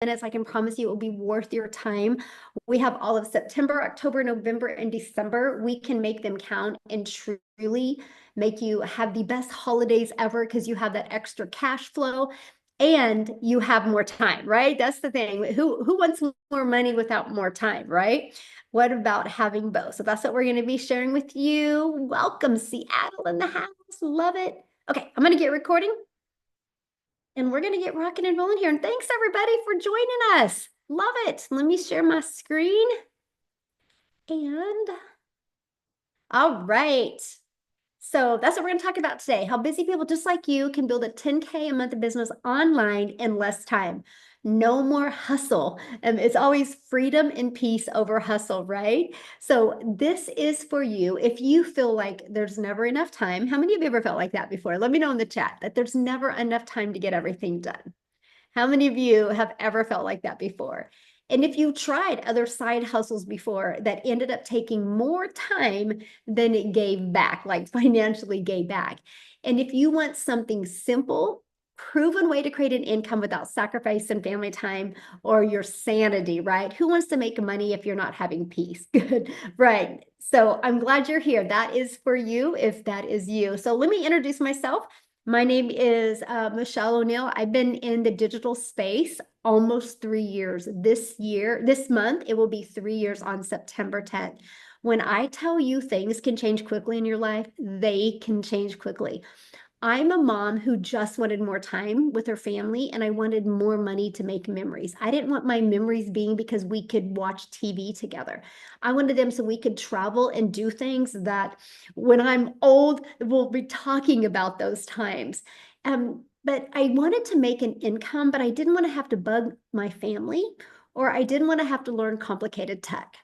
minutes. I can promise you it will be worth your time. We have all of September, October, November, and December. We can make them count and truly make you have the best holidays ever because you have that extra cash flow and you have more time, right? That's the thing. Who wants more money without more time, right? What about having both? So that's what we're going to be sharing with you. Welcome, Seattle in the house. Love it. Okay, I'm going to get recording. And we're going to get rocking and rolling here. And thanks everybody for joining us. Love it. Let me share my screen. And all right. So that's what we're going to talk about today. How busy people just like you can build a 10K a month business online in less time. No more hustle. It's always freedom and peace over hustle, right? So this is for you. If you feel like there's never enough time, how many of you ever felt like that before? Let me know in the chat that there's never enough time to get everything done. How many of you have ever felt like that before? And if you tried other side hustles before that ended up taking more time than it gave back, like financially gave back. And if you want something simple, proven way to create an income without sacrificing family time or your sanity, right? Who wants to make money if you're not having peace? Good, right. So I'm glad you're here. That is for you if that is you. So let me introduce myself. My name is Michelle O'Neill. I've been in the digital space almost 3 years. This month, it will be 3 years on September 10th. When I tell you things can change quickly in your life, they can change quickly. I'm a mom who just wanted more time with her family and I wanted more money to make memories. I didn't want my memories being because we could watch TV together. I wanted them so we could travel and do things that when I'm old, we'll be talking about those times. But I wanted to make an income, but I didn't want to have to bug my family or I didn't want to have to learn complicated tech.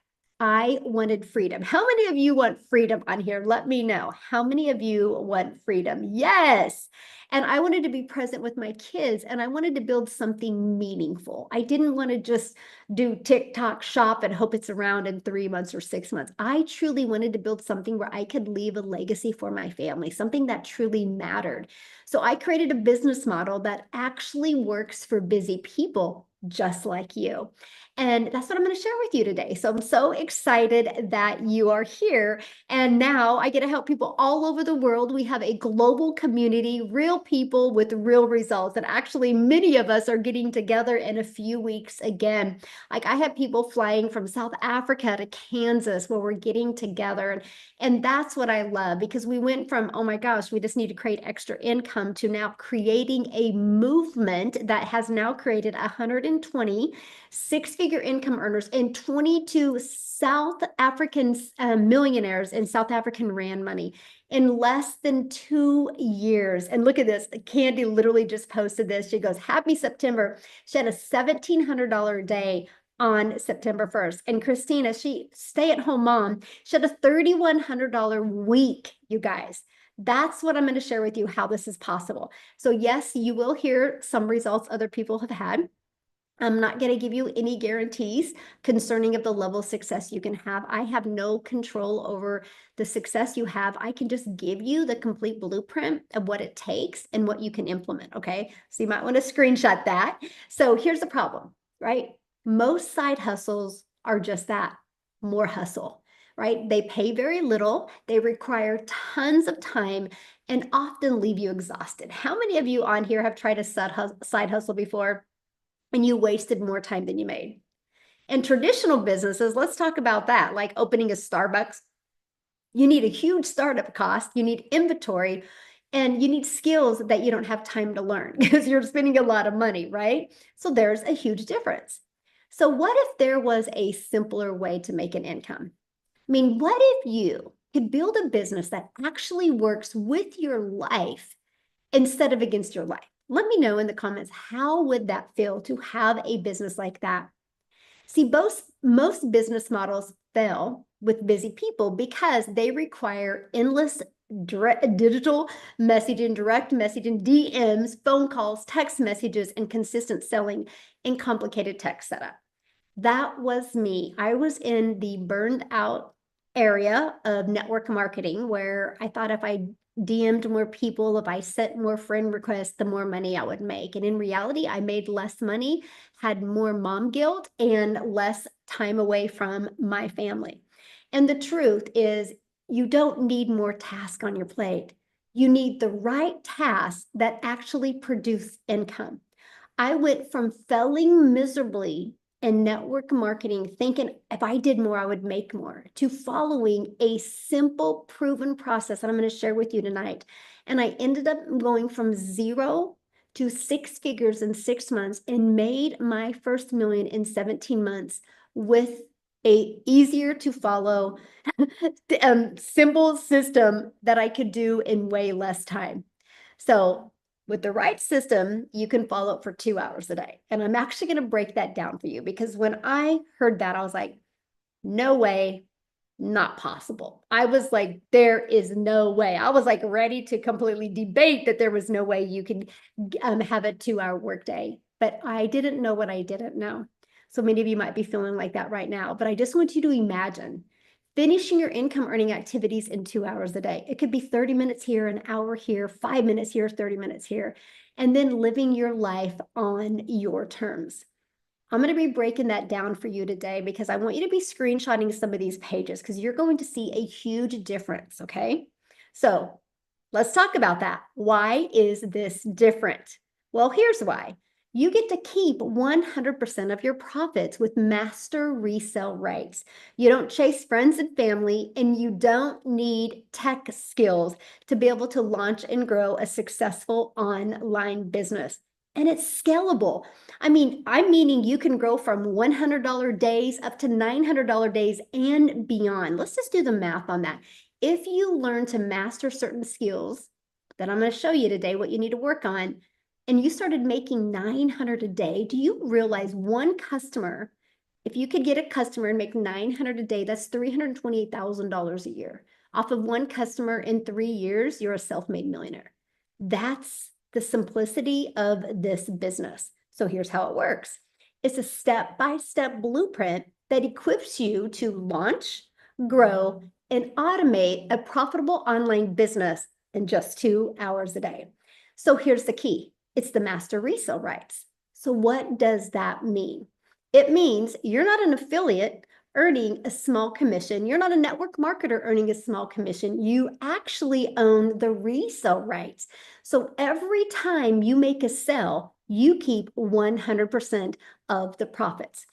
I wanted freedom. How many of you want freedom on here? Let me know. How many of you want freedom? Yes. And I wanted to be present with my kids and I wanted to build something meaningful. I didn't want to just do TikTok shop and hope it's around in 3 months or 6 months. I truly wanted to build something where I could leave a legacy for my family, something that truly mattered. So I created a business model that actually works for busy people just like you. And that's what I'm going to share with you today. So I'm so excited that you are here. And now I get to help people all over the world. We have a global community, real people with real results. And actually, many of us are getting together in a few weeks again. Like I have people flying from South Africa to Kansas where we're getting together. And that's what I love because we went from, oh my gosh, we just need to create extra income to now creating a movement that has now created 120 six-figure income earners and 22 South African millionaires in South African Rand money in less than 2 years. And look at this. Candy literally just posted this. She goes, happy September. She had a $1,700 a day on September 1st. And Christina, she stay-at-home mom, she had a $3,100 week, you guys. That's what I'm going to share with you, how this is possible. So yes, you will hear some results other people have had. I'm not going to give you any guarantees concerning of the level of success you can have. I have no control over the success you have. I can just give you the complete blueprint of what it takes and what you can implement, okay? So you might want to screenshot that. So here's the problem, right? Most side hustles are just that, more hustle, right? They pay very little. They require tons of time and often leave you exhausted. How many of you on here have tried a side hustle before? And you wasted more time than you made. And traditional businesses, let's talk about that, like opening a Starbucks. You need a huge startup cost, you need inventory, and you need skills that you don't have time to learn because you're spending a lot of money, right? So there's a huge difference. So what if there was a simpler way to make an income? I mean, what if you could build a business that actually works with your life instead of against your life? Let me know in the comments, how would that feel to have a business like that? See, most business models fail with busy people because they require endless digital messaging, direct messaging, DMs, phone calls, text messages, and consistent selling and complicated tech setup. That was me. I was in the burned out area of network marketing where I thought if I DM'd more people, if I sent more friend requests, the more money I would make. And in reality, I made less money, had more mom guilt, and less time away from my family. And the truth is, you don't need more tasks on your plate. You need the right tasks that actually produce income. I went from failing miserably in network marketing, thinking if I did more, I would make more, to following a simple, proven process that I'm going to share with you tonight. And I ended up going from 0 to 6 figures in 6 months and made my first million in 17 months with a easier to follow, simple system that I could do in way less time. So with the right system, you can follow it for 2 hours a day. And I'm actually going to break that down for you, because when I heard that, I was like, no way, not possible. I was like, there is no way. I was like ready to completely debate that there was no way you could have a 2-hour workday. But I didn't know what I didn't know. So many of you might be feeling like that right now. But I just want you to imagine finishing your income earning activities in 2 hours a day. It could be 30 minutes here, an hour here, 5 minutes here, 30 minutes here, and then living your life on your terms. I'm going to be breaking that down for you today, because I want you to be screenshotting some of these pages, because you're going to see a huge difference, okay? So let's talk about that. Why is this different? Well, here's why. You get to keep 100% of your profits with master resale rates. You don't chase friends and family, and you don't need tech skills to be able to launch and grow a successful online business. And it's scalable. I'm meaning you can grow from $100 days up to $900 days and beyond. Let's just do the math on that. If you learn to master certain skills that I'm going to show you today, what you need to work on, and you started making $900 a day, do you realize one customer, if you could get a customer and make $900 a day, that's $328,000 a year. Off of one customer in 3 years, you're a self-made millionaire. That's the simplicity of this business. So here's how it works. It's a step-by-step blueprint that equips you to launch, grow, and automate a profitable online business in just 2 hours a day. So here's the key. It's the master resale rights. So what does that mean? It means you're not an affiliate earning a small commission. You're not a network marketer earning a small commission. You actually own the resale rights. So every time you make a sale, you keep 100% of the profits.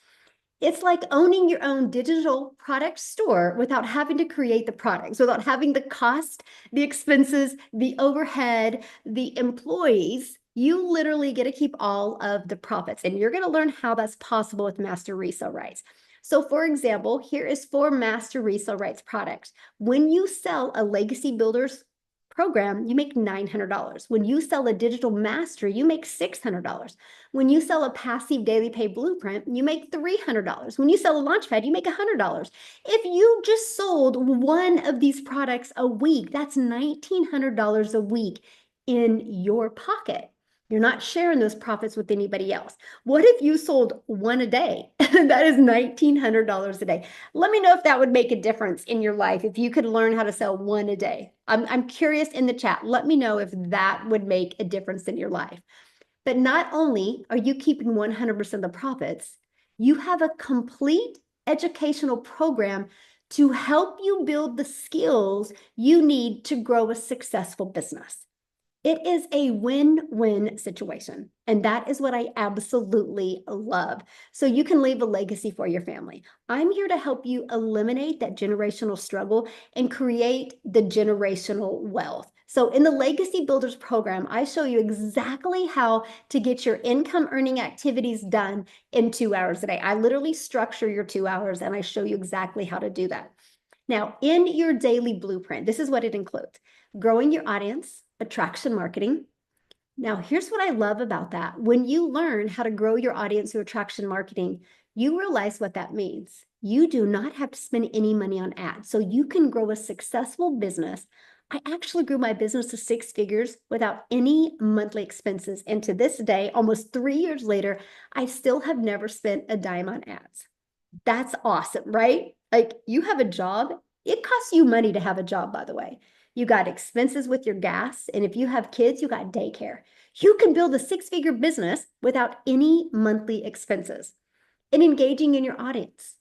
It's like owning your own digital product store without having to create the products, without having the cost, the expenses, the overhead, the employees. You literally get to keep all of the profits, and you're going to learn how that's possible with master resale rights. So for example, here is 4 master resale rights products. When you sell a Legacy Builders program, you make $900. When you sell a digital master, you make $600. When you sell a passive daily pay blueprint, you make $300. When you sell a launchpad, you make $100. If you just sold one of these products a week, that's $1,900 a week in your pocket. You're not sharing those profits with anybody else. What if you sold one a day? That is $1,900 a day. Let me know if that would make a difference in your life, if you could learn how to sell one a day. I'm curious in the chat. Let me know if that would make a difference in your life. But not only are you keeping 100% of the profits, you have a complete educational program to help you build the skills you need to grow a successful business. It is a win-win situation, and that is what I absolutely love. So you can leave a legacy for your family. I'm here to help you eliminate that generational struggle and create the generational wealth. So in the Legacy Builders program, I show you exactly how to get your income earning activities done in 2 hours a day. I literally structure your 2 hours, and I show you exactly how to do that. Now, in your daily blueprint, this is what it includes: growing your audience, attraction marketing. Now, here's what I love about that. When you learn how to grow your audience through attraction marketing, you realize what that means. You do not have to spend any money on ads, so you can grow a successful business. I actually grew my business to 6 figures without any monthly expenses. And to this day, almost 3 years later, I still have never spent a dime on ads. That's awesome, right? Like, you have a job. It costs you money to have a job, by the way. You got expenses with your gas. And if you have kids, you got daycare. You can build a six-figure business without any monthly expenses. And engaging in your audience.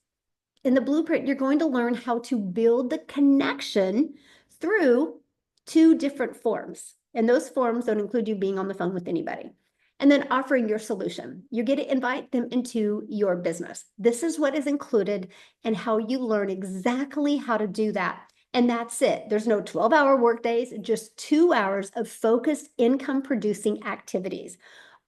In the blueprint, you're going to learn how to build the connection through 2 different forms. And those forms don't include you being on the phone with anybody. And then offering your solution. You get to invite them into your business. This is what is included and how you learn exactly how to do that. And that's it. There's no 12-hour workdays, just 2 hours of focused income producing activities.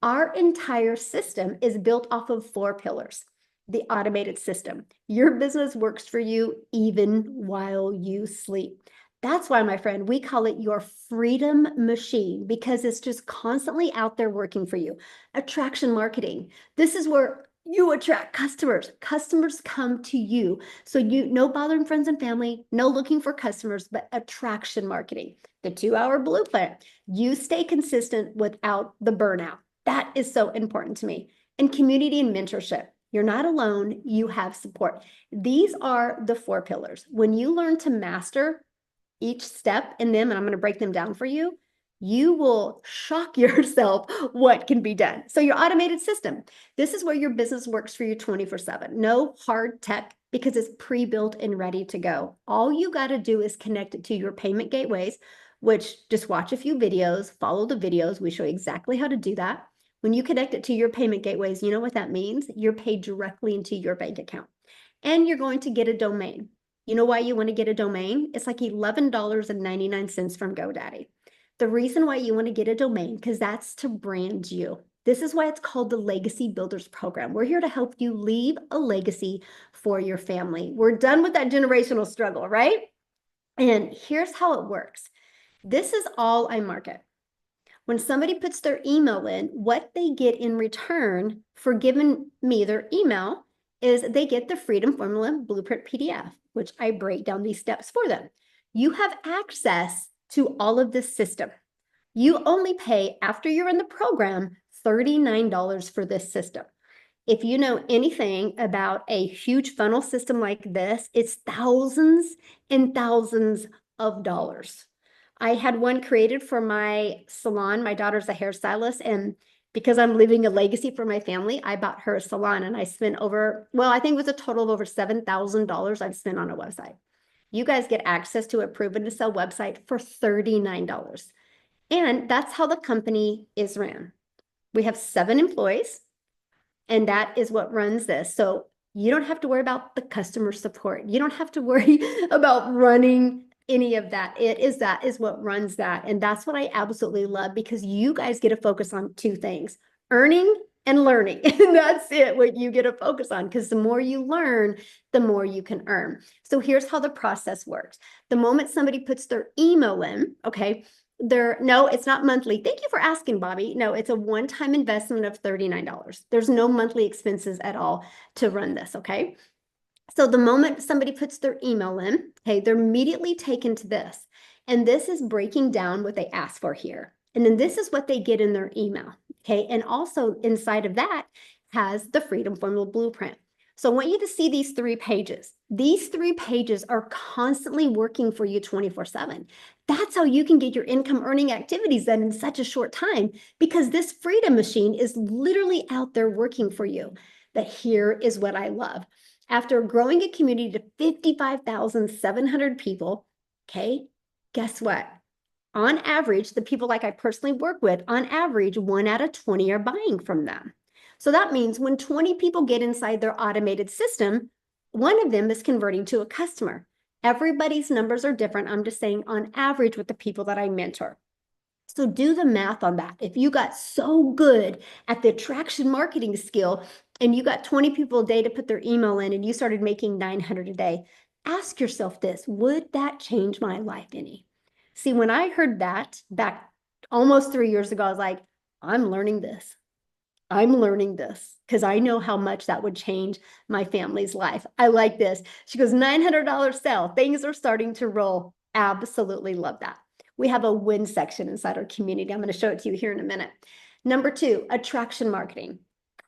Our entire system is built off of 4 pillars. The automated system. Your business works for you even while you sleep. That's why, my friend, we call it your freedom machine, because it's just constantly out there working for you. Attraction marketing. This is where you attract customers. Customers come to you. So no bothering friends and family, no looking for customers, but attraction marketing. The 2-hour blueprint. You stay consistent without the burnout. That is so important to me. And community and mentorship. You're not alone, you have support. These are the 4 pillars. When you learn to master each step in them, and I'm going to break them down for you, you will shock yourself what can be done. So your automated system, this is where your business works for you 24/7. No hard tech, because it's pre-built and ready to go. All you got to do is connect it to your payment gateways, which just watch a few videos, follow the videos. We show you exactly how to do that. When you connect it to your payment gateways, you know what that means? You're paid directly into your bank account. And you're going to get a domain. You know why you want to get a domain? It's like $11.99 from GoDaddy. The reason why you want to get a domain, because that's to brand you. This is why it's called the Legacy Builders Program. We're here to help you leave a legacy for your family. We're done with that generational struggle, right? And here's how it works. This is all I market. When somebody puts their email in, what they get in return for giving me their email is they get the Freedom Formula Blueprint PDF, which I break down these steps for them. You have access to all of this system. You only pay, after you're in the program, $39 for this system. If you know anything about a huge funnel system like this, it's thousands and thousands of dollars. I had one created for my salon. My daughter's a hairstylist, and because I'm leaving a legacy for my family, I bought her a salon, and I spent over, well, I think it was a total of over $7,000 I've spent on a website. You guys get access to a proven to sell website for $39. And that's how the company is ran. We have 7 employees, and that is what runs this. So you don't have to worry about the customer support. You don't have to worry about running any of that. That is what runs that. And that's what I absolutely love, because you guys get to focus on 2 things, earning and learning. And that's it, what you get to focus on, because the more you learn, the more you can earn. So here's how the process works. The moment somebody puts their email in, okay, no, it's not monthly. Thank you for asking, Bobby. No, it's a one-time investment of $39. There's no monthly expenses at all to run this, okay? So the moment somebody puts their email in, okay, they're immediately taken to this. And this is breaking down what they ask for here. And then this is what they get in their email, okay? And also inside of that has the Freedom Formula Blueprint. So I want you to see these 3 pages. These 3 pages are constantly working for you 24/7. That's how you can get your income earning activities done in such a short time, because this freedom machine is literally out there working for you. But here is what I love. After growing a community to 55,700 people, okay, guess what? On average, the people like I personally work with, on average, 1 out of 20 are buying from them. So that means when 20 people get inside their automated system, 1 of them is converting to a customer. Everybody's numbers are different. I'm just saying on average with the people that I mentor. So do the math on that. If you got so good at the attraction marketing skill and you got 20 people a day to put their email in and you started making 900 a day, ask yourself this, would that change my life any? See, when I heard that back almost 3 years ago, I was like, I'm learning this. I'm learning this because I know how much that would change my family's life. I like this. She goes, $900 sale. Things are starting to roll. Absolutely love that. We have a win section inside our community. I'm going to show it to you here in a minute. Number 2, attraction marketing.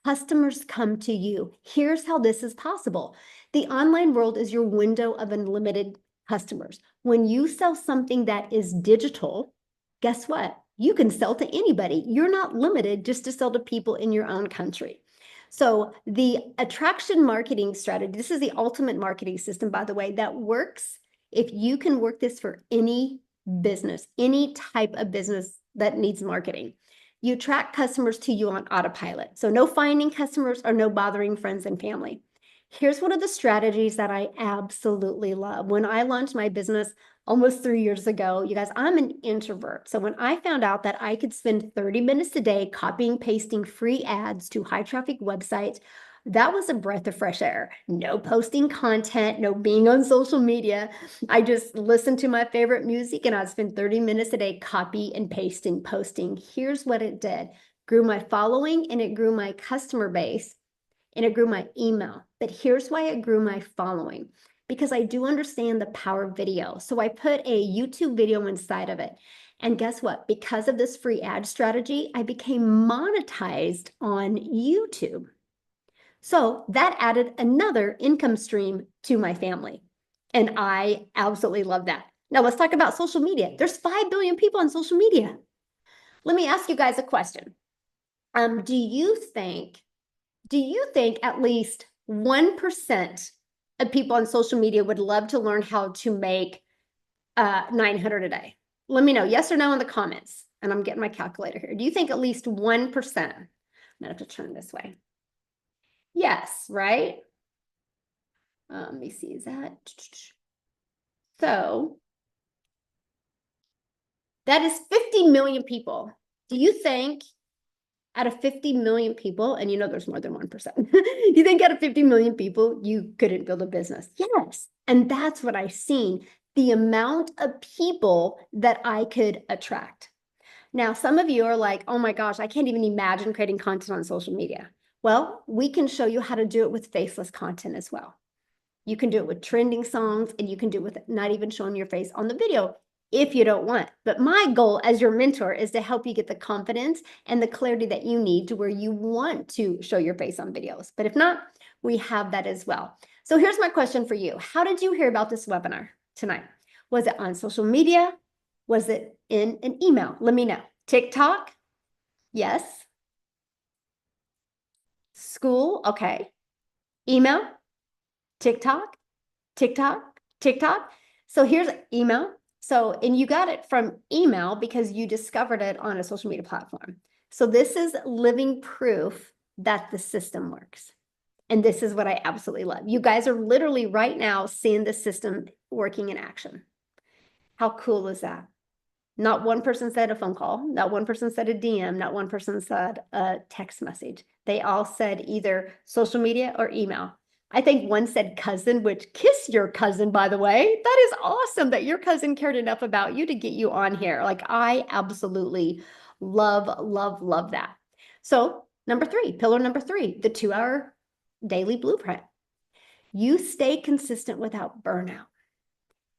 Customers come to you. Here's how this is possible. The online world is your window of unlimited customers. When you sell something that is digital, guess what? You can sell to anybody. You're not limited just to sell to people in your own country. So the attraction marketing strategy, this is the ultimate marketing system, by the way, that works if you can work this for any business, any type of business that needs marketing. You attract customers to you on autopilot. So no finding customers or no bothering friends and family. Here's one of the strategies that I absolutely love. When I launched my business almost 3 years ago, you guys, I'm an introvert. So when I found out that I could spend 30 minutes a day copying, pasting free ads to high traffic websites, that was a breath of fresh air. No posting content, no being on social media. I just listened to my favorite music and I'd spend 30 minutes a day copy and pasting, posting. Here's what it did. Grew my following and it grew my customer base and it grew my email. But here's why it grew my following. Because I do understand the power of video. So I put a YouTube video inside of it. And guess what? Because of this free ad strategy, I became monetized on YouTube. So that added another income stream to my family. And I absolutely love that. Now let's talk about social media. There's 5 billion people on social media. Let me ask you guys a question. Do you think at least 1% of people on social media would love to learn how to make 900 a day? Let me know, yes or no in the comments. And I'm getting my calculator here. Do you think at least 1%? I'm gonna have to turn this way. Yes, right? Let me see, is that? So that is 50 million people. Do you think out of 50 million people, and you know there's more than 1%, you think out of 50 million people, you couldn't build a business? Yes. And that's what I've seen, the amount of people that I could attract. Now, some of you are like, oh my gosh, I can't even imagine creating content on social media. Well, we can show you how to do it with faceless content as well. You can do it with trending songs and you can do it with not even showing your face on the video if you don't want. But my goal as your mentor is to help you get the confidence and the clarity that you need to where you want to show your face on videos. But if not, we have that as well. So here's my question for you. How did you hear about this webinar tonight? Was it on social media? Was it in an email? Let me know. TikTok? Yes. School? Okay. Email? TikTok? TikTok? TikTok? So here's email. So, and you got it from email because you discovered it on a social media platform. So this is living proof that the system works. And this is what I absolutely love. You guys are literally right now seeing the system working in action. How cool is that? Not one person said a phone call, not one person said a DM, not one person said a text message. They all said either social media or email. I think one said cousin, which kiss your cousin, by the way. That is awesome that your cousin cared enough about you to get you on here. Like I absolutely love, love, love that. So pillar number 3, the 2-hour daily blueprint. You stay consistent without burnout.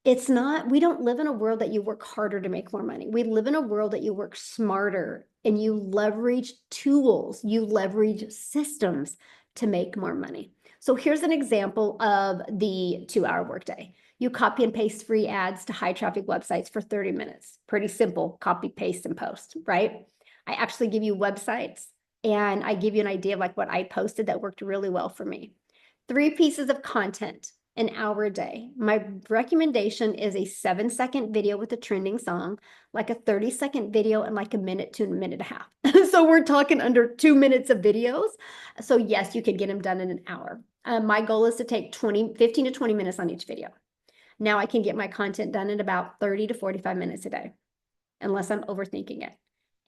It's not, we don't live in a world that you work harder to make more money. We live in a world that you work smarter and you leverage tools, you leverage systems to make more money. So here's an example of the 2-hour workday. You copy and paste free ads to high traffic websites for 30 minutes. Pretty simple, copy, paste, and post, right? I actually give you websites and I give you an idea of like what I posted that worked really well for me. 3 pieces of content, an hour a day. My recommendation is a 7-second video with a trending song, like a 30-second video and like a minute to a minute and a half. So we're talking under 2 minutes of videos. So yes, you can get them done in an hour. My goal is to take 15 to 20 minutes on each video. Now I can get my content done in about 30 to 45 minutes a day, unless I'm overthinking it.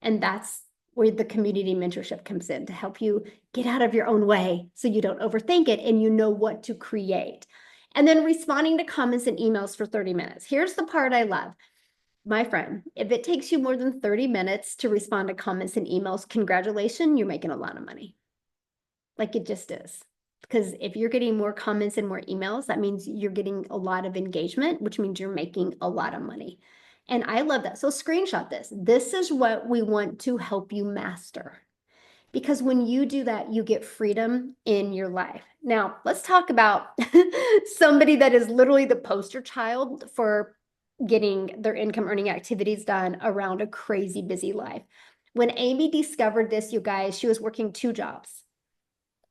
And that's where the community mentorship comes in to help you get out of your own way so you don't overthink it and you know what to create. And then responding to comments and emails for 30 minutes. Here's the part I love. My friend, if it takes you more than 30 minutes to respond to comments and emails, congratulations, you're making a lot of money. Like it just is. Because if you're getting more comments and more emails, that means you're getting a lot of engagement, which means you're making a lot of money. And I love that. So screenshot this. This is what we want to help you master. Because when you do that, you get freedom in your life. Now, let's talk about somebody that is literally the poster child for getting their income earning activities done around a crazy busy life. When Amy discovered this, you guys, she was working 2 jobs,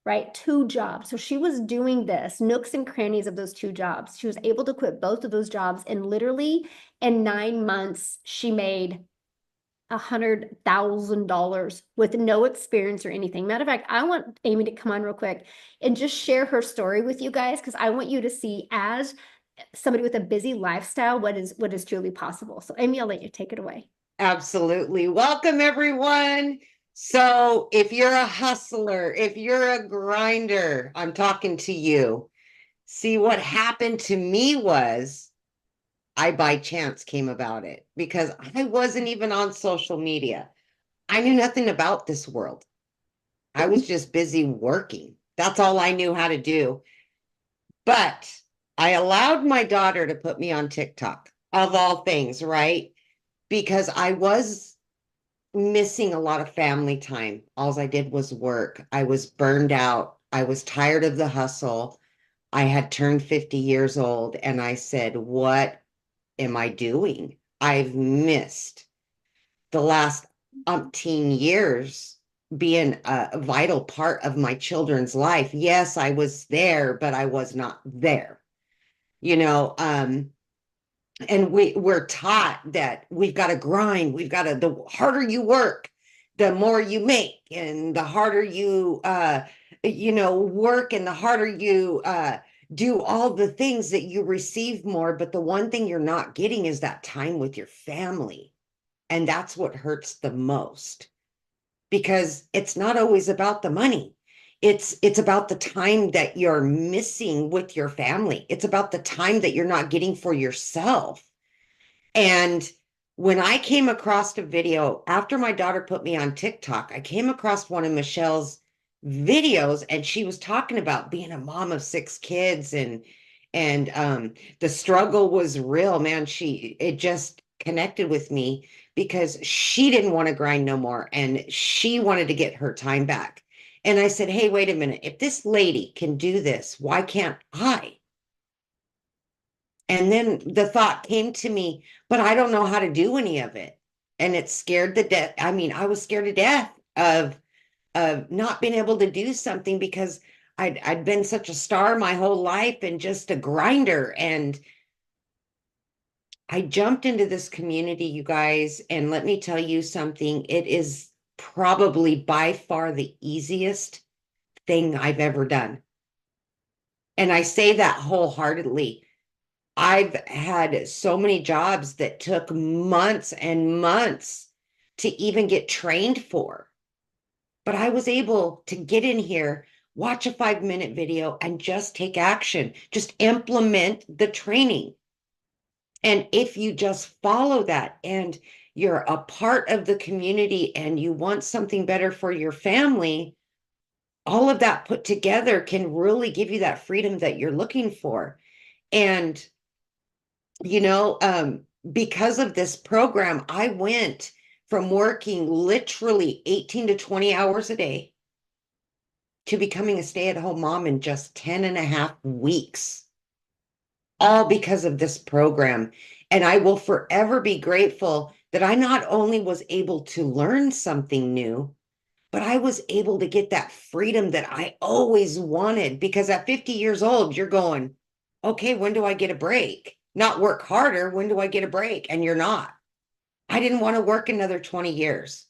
right? 2 jobs. So she was doing this, nooks and crannies of those 2 jobs. She was able to quit both of those jobs, and literally in 9 months, she made $100,000 with no experience or anything. Matter of fact, I want Amy to come on real quick and just share her story with you guys, because I want you to see, as somebody with a busy lifestyle, what is truly possible. So Amy, I'll let you take it away. Absolutely. Welcome, everyone. So if you're a hustler, if you're a grinder, I'm talking to you. See, what happened to me was I by chance came about it because I wasn't even on social media. I knew nothing about this world. I was just busy working. That's all I knew how to do. But I allowed my daughter to put me on TikTok, of all things, right? Because I was missing a lot of family time. All I did was work. I was burned out. I was tired of the hustle. I had turned 50 years old and I said, what am I doing? I've missed the last umpteen years being a vital part of my children's life. Yes, I was there, but I was not there. You know, and we're taught that we've got to grind, we've got to, the harder you work, the more you make, and the harder you work, and the harder you do all the things, that you receive more. But the one thing you're not getting is that time with your family, and that's what hurts the most, because it's not always about the money. It's about the time that you're missing with your family. It's about the time that you're not getting for yourself. And when I came across a video after my daughter put me on TikTok, I came across one of Michelle's videos, and she was talking about being a mom of 6 kids, and the struggle was real, man. It just connected with me because she didn't want to grind no more, and she wanted to get her time back. And I said, hey, wait a minute. If this lady can do this, why can't I? And then the thought came to me, but I don't know how to do any of it. And it scared the death. I mean, I was scared to death of not being able to do something, because I'd been such a star my whole life and just a grinder. And I jumped into this community, you guys, and let me tell you something. It is probably by far the easiest thing I've ever done. And I say that wholeheartedly. I've had so many jobs that took months and months to even get trained for. But I was able to get in here, watch a 5-minute video, and just take action, just implement the training. And if you just follow that, and you're a part of the community, and you want something better for your family, all of that put together can really give you that freedom that you're looking for. And you know, because of this program, I went from working literally 18 to 20 hours a day to becoming a stay-at-home mom in just 10 and a half weeks, all because of this program. And I will forever be grateful that I not only was able to learn something new, but I was able to get that freedom that I always wanted. Because at 50 years old, you're going, okay, when do I get a break? Not work harder. When do I get a break? And you're not. I didn't want to work another 20 years.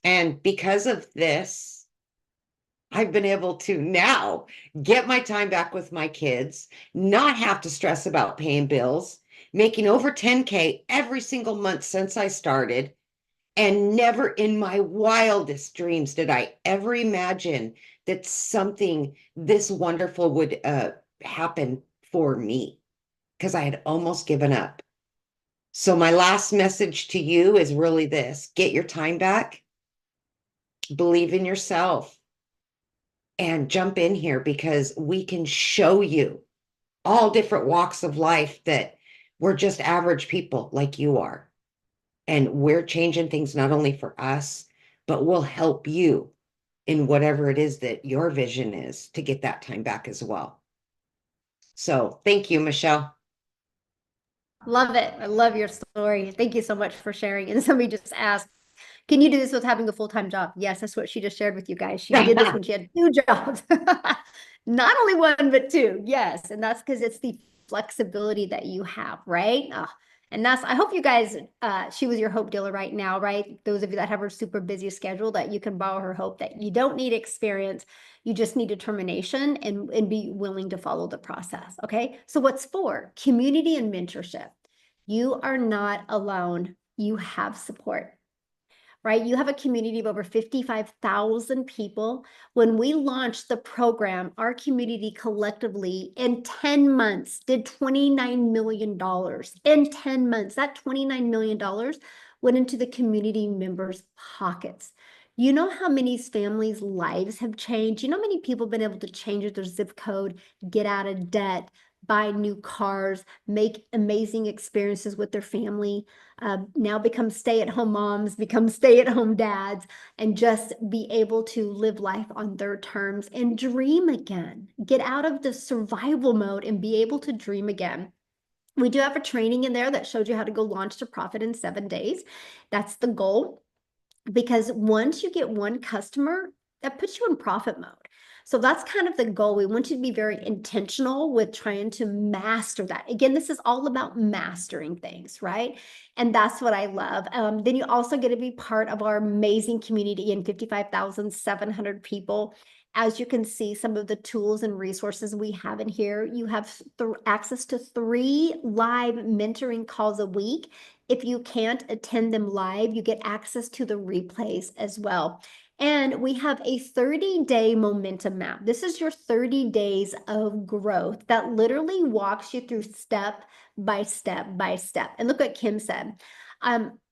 And because of this, I've been able to now get my time back with my kids, not have to stress about paying bills, making over 10K every single month since I started. And never in my wildest dreams did I ever imagine that something this wonderful would happen for me, because I had almost given up. So my last message to you is really this: get your time back, believe in yourself, and jump in here, because we can show you all different walks of life that we're just average people like you are. And we're changing things not only for us, but we'll help you in whatever it is that your vision is to get that time back as well. So thank you, Michelle. Love it. I love your story. Thank you so much for sharing. And somebody just asked, can you do this with having a full-time job? Yes, that's what she just shared with you guys. She did this when she had 2 jobs. Not only one, but 2. Yes. And that's because it's the flexibility that you have, right? And that's, I hope you guys, she was your hope dealer right now, right? Those of you that have a super busy schedule, that you can borrow her hope, that you don't need experience. You just need determination and be willing to follow the process. Okay. So what's for? Community and mentorship. You are not alone. You have support, right? You have a community of over 55,000 people. When we launched the program, our community collectively in 10 months did $29 million. In 10 months, that $29 million went into the community members' pockets. You know how many families' lives have changed? You know how many people have been able to change their zip code, get out of debt, buy new cars, make amazing experiences with their family, now become stay-at-home moms, become stay-at-home dads, and just be able to live life on their terms and dream again. Get out of the survival mode and be able to dream again. We do have a training in there that shows you how to go launch to profit in 7 days. That's the goal, because once you get one customer, that puts you in profit mode. So that's kind of the goal. We want you to be very intentional with trying to master that. Again, this is all about mastering things, right? And that's what I love. Then you also get to be part of our amazing community in 55,700 people. As you can see, some of the tools and resources we have in here, you have access to 3 live mentoring calls a week. If you can't attend them live, you get access to the replays as well. And we have a 30-day momentum map. This is your 30 days of growth that literally walks you through step by step by step. And look what Kim said.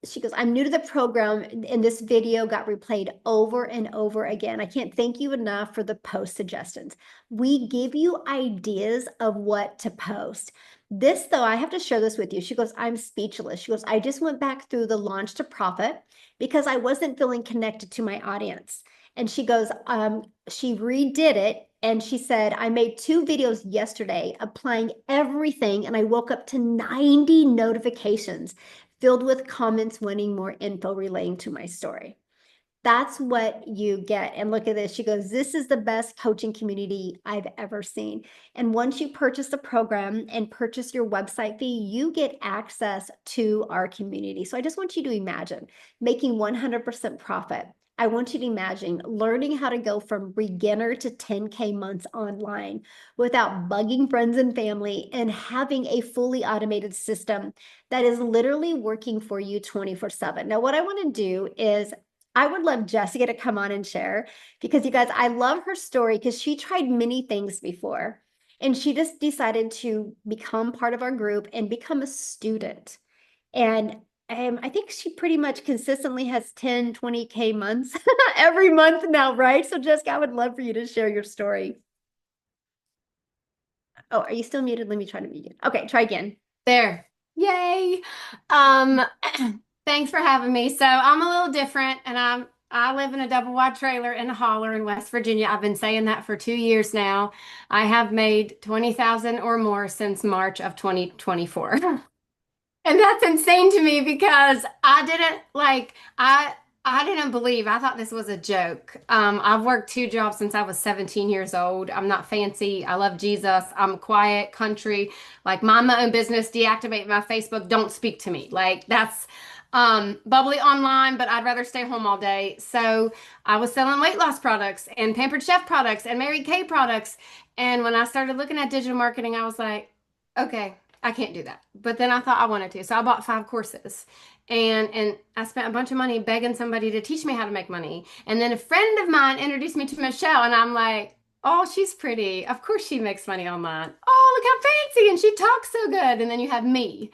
She goes, I'm new to the program, and this video got replayed over and over again. I can't thank you enough for the post suggestions. We give you ideas of what to post. This, though, I have to share this with you. She goes, I'm speechless. She goes, I just went back through the launch to profit because I wasn't feeling connected to my audience. And she goes, she redid it. And she said, I made 2 videos yesterday applying everything. And I woke up to 90 notifications filled with comments wanting more info relating to my story. That's what you get. And look at this. She goes, this is the best coaching community I've ever seen. And once you purchase the program and purchase your website fee, you get access to our community. So I just want you to imagine making 100% profit. I want you to imagine learning how to go from beginner to 10K months online without bugging friends and family, and having a fully automated system that is literally working for you 24/7. Now, what I want to do is I would love Jessica to come on and share, because you guys, I love her story because she tried many things before and she just decided to become part of our group and become a student. And I think she pretty much consistently has 10, 20K months every month now, right? So Jessica, I would love for you to share your story. Oh, are you still muted? Let me try to mute you. Okay, try again. There. Yay. Um, thanks for having me. So I'm a little different, and I live in a double wide trailer in a holler in West Virginia. I've been saying that for 2 years now. I have made 20,000 or more since March of 2024. And that's insane to me because I didn't believe. I thought this was a joke. I've worked 2 jobs since I was 17 years old. I'm not fancy. I love Jesus. I'm quiet, country, like mind my own business, deactivate my Facebook, don't speak to me. Like that's bubbly online, but I'd rather stay home all day. So I was selling weight loss products and Pampered Chef products and Mary Kay products. And when I started looking at digital marketing, I was like, okay, I can't do that. But then I thought I wanted to. So I bought 5 courses. And I spent a bunch of money begging somebody to teach me how to make money. And then a friend of mine introduced me to Michelle, and I'm like, oh, she's pretty. Of course she makes money online. Oh, look how fancy. And she talks so good. And then you have me.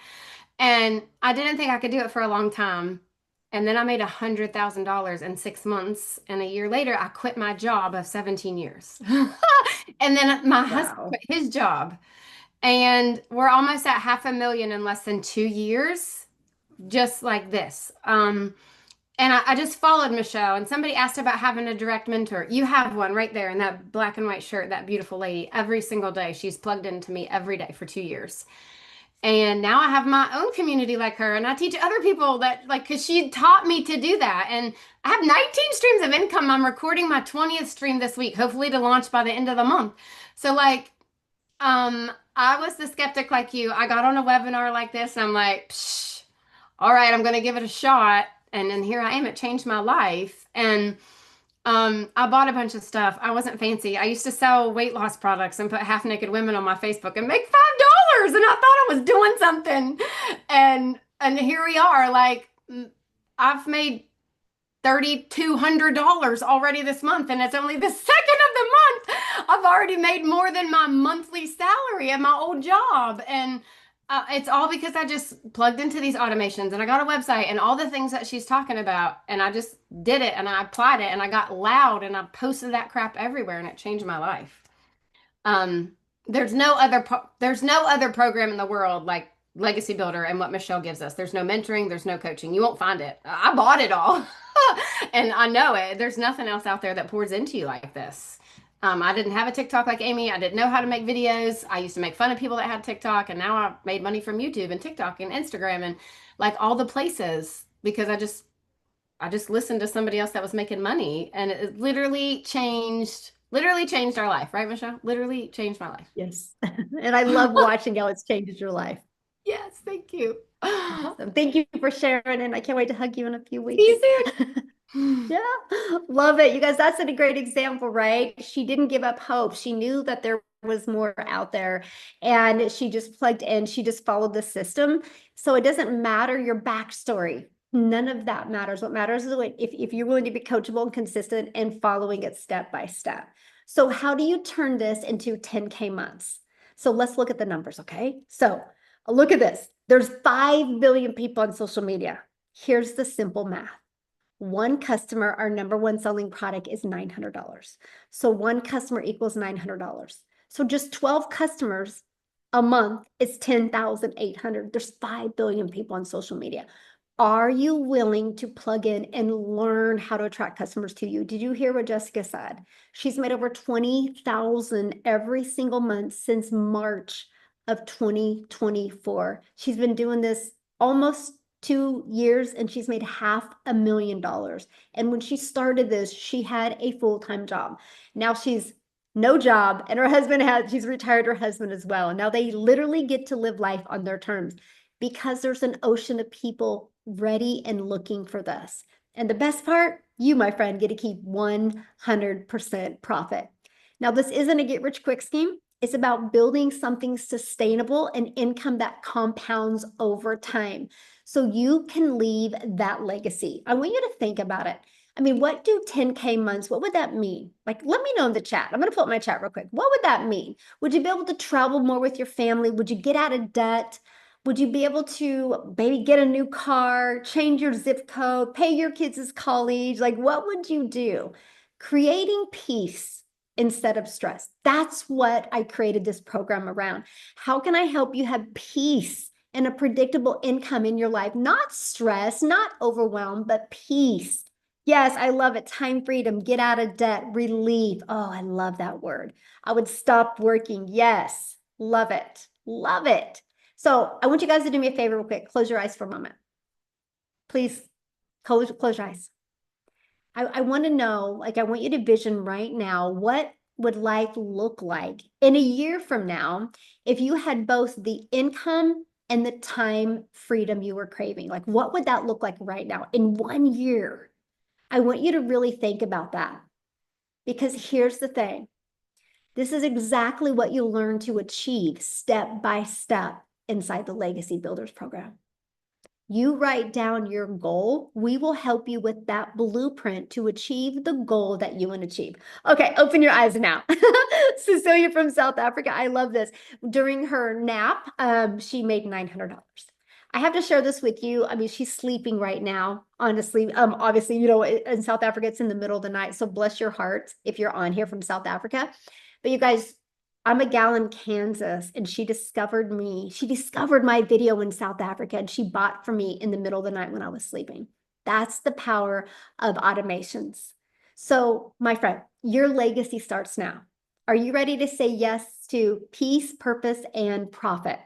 And I didn't think I could do it for a long time. And then I made $100,000 in 6 months. And a year later, I quit my job of 17 years. And then my husband quit his job. And we're almost at 500,000 in less than 2 years, just like this. And I just followed Michelle, and somebody asked about having a direct mentor. You have one right there in that black and white shirt, that beautiful lady. Every single day, she's plugged into me every day for 2 years. And now I have my own community like her, and I teach other people that, like, because she taught me to do that. And I have 19 streams of income. I'm recording my 20th stream this week, hopefully to launch by the end of the month. So, like, I was the skeptic like you. I got on a webinar like this, and I'm like, psh, all right, I'm going to give it a shot. And then here I am. It changed my life. And I bought a bunch of stuff. I wasn't fancy. I used to sell weight loss products and put half naked women on my Facebook and make $5. And I thought I was doing something. And here we are. Like, I've made $3,200 already this month, and it's only the second of the month. I've already made more than my monthly salary at my old job. And it's all because I just plugged into these automations, and I got a website and all the things that she's talking about, and I just did it, and I applied it, and I got loud, and I posted that crap everywhere, and it changed my life. There's no other program in the world like Legacy Builder and what Michelle gives us. There's no mentoring, there's no coaching. You won't find it. I bought it all. And I know it. There's nothing else out there that pours into you like this. I didn't have a TikTok like Amy. I didn't know how to make videos. I used to make fun of people that had TikTok, and now I made money from YouTube and TikTok and Instagram and like all the places because I just listened to somebody else that was making money, and it literally changed our life, right, Michelle? Literally changed my life. Yes. And I love watching how it's changed your life. Yes, thank you. Awesome. Thank you for sharing, and I can't wait to hug you in a few weeks. See you soon. Yeah, love it. You guys, that's a great example, right? She didn't give up hope. She knew that there was more out there, and she just plugged in. She just followed the system. So it doesn't matter your backstory. None of that matters. What matters is if you're willing to be coachable and consistent and following it step by step. So how do you turn this into 10K months? So let's look at the numbers, okay? So look at this. There's 5 billion people on social media. Here's the simple math. One customer, our number one selling product is $900. So one customer equals $900. So just 12 customers a month is 10,800. There's 5 billion people on social media. Are you willing to plug in and learn how to attract customers to you? Did you hear what Jessica said? She's made over 20,000 every single month since March of 2024. She's been doing this almost 2 years, and she's made $500,000. And when she started this, she had a full-time job. Now she's no job, and she's retired her husband as well. And now they literally get to live life on their terms because there's an ocean of people ready and looking for this. And the best part, you, my friend, get to keep 100% profit. Now, this isn't a get rich quick scheme. It's about building something sustainable and income that compounds over time, so you can leave that legacy. I want you to think about it. I mean, what do 10K months, what would that mean? Like, let me know in the chat. I'm going to pull up my chat real quick. What would that mean? Would you be able to travel more with your family? Would you get out of debt? Would you be able to maybe get a new car, change your zip code, pay your kids' college? Like, what would you do? Creating peace instead of stress. That's what I created this program around. How can I help you have peace and a predictable income in your life? Not stress, not overwhelm, but peace. Yes, I love it. Time freedom, get out of debt, relief. Oh, I love that word. I would stop working. Yes, love it. Love it. So I want you guys to do me a favor real quick. Close your eyes for a moment. Please close your eyes. I want to know, like, I want you to vision right now, what would life look like in a year from now if you had both the income and the time freedom you were craving? Like, what would that look like right now in 1 year? I want you to really think about that, because here's the thing. This is exactly what you learn to achieve step by step inside the Legacy Builders program. You write down your goal. We will help you with that blueprint to achieve the goal that you want to achieve. Okay, open your eyes now. Cecilia from South Africa, I love this. During her nap, she made $900. I have to share this with you. I mean, she's sleeping right now, honestly. Obviously, you know, in South Africa, it's in the middle of the night. So bless your heart if you're on here from South Africa. But you guys, I'm a gal in Kansas, and she discovered me. She discovered my video in South Africa, and she bought for me in the middle of the night when I was sleeping. That's the power of automations. So, my friend, your legacy starts now. Are you ready to say yes to peace, purpose, and profit?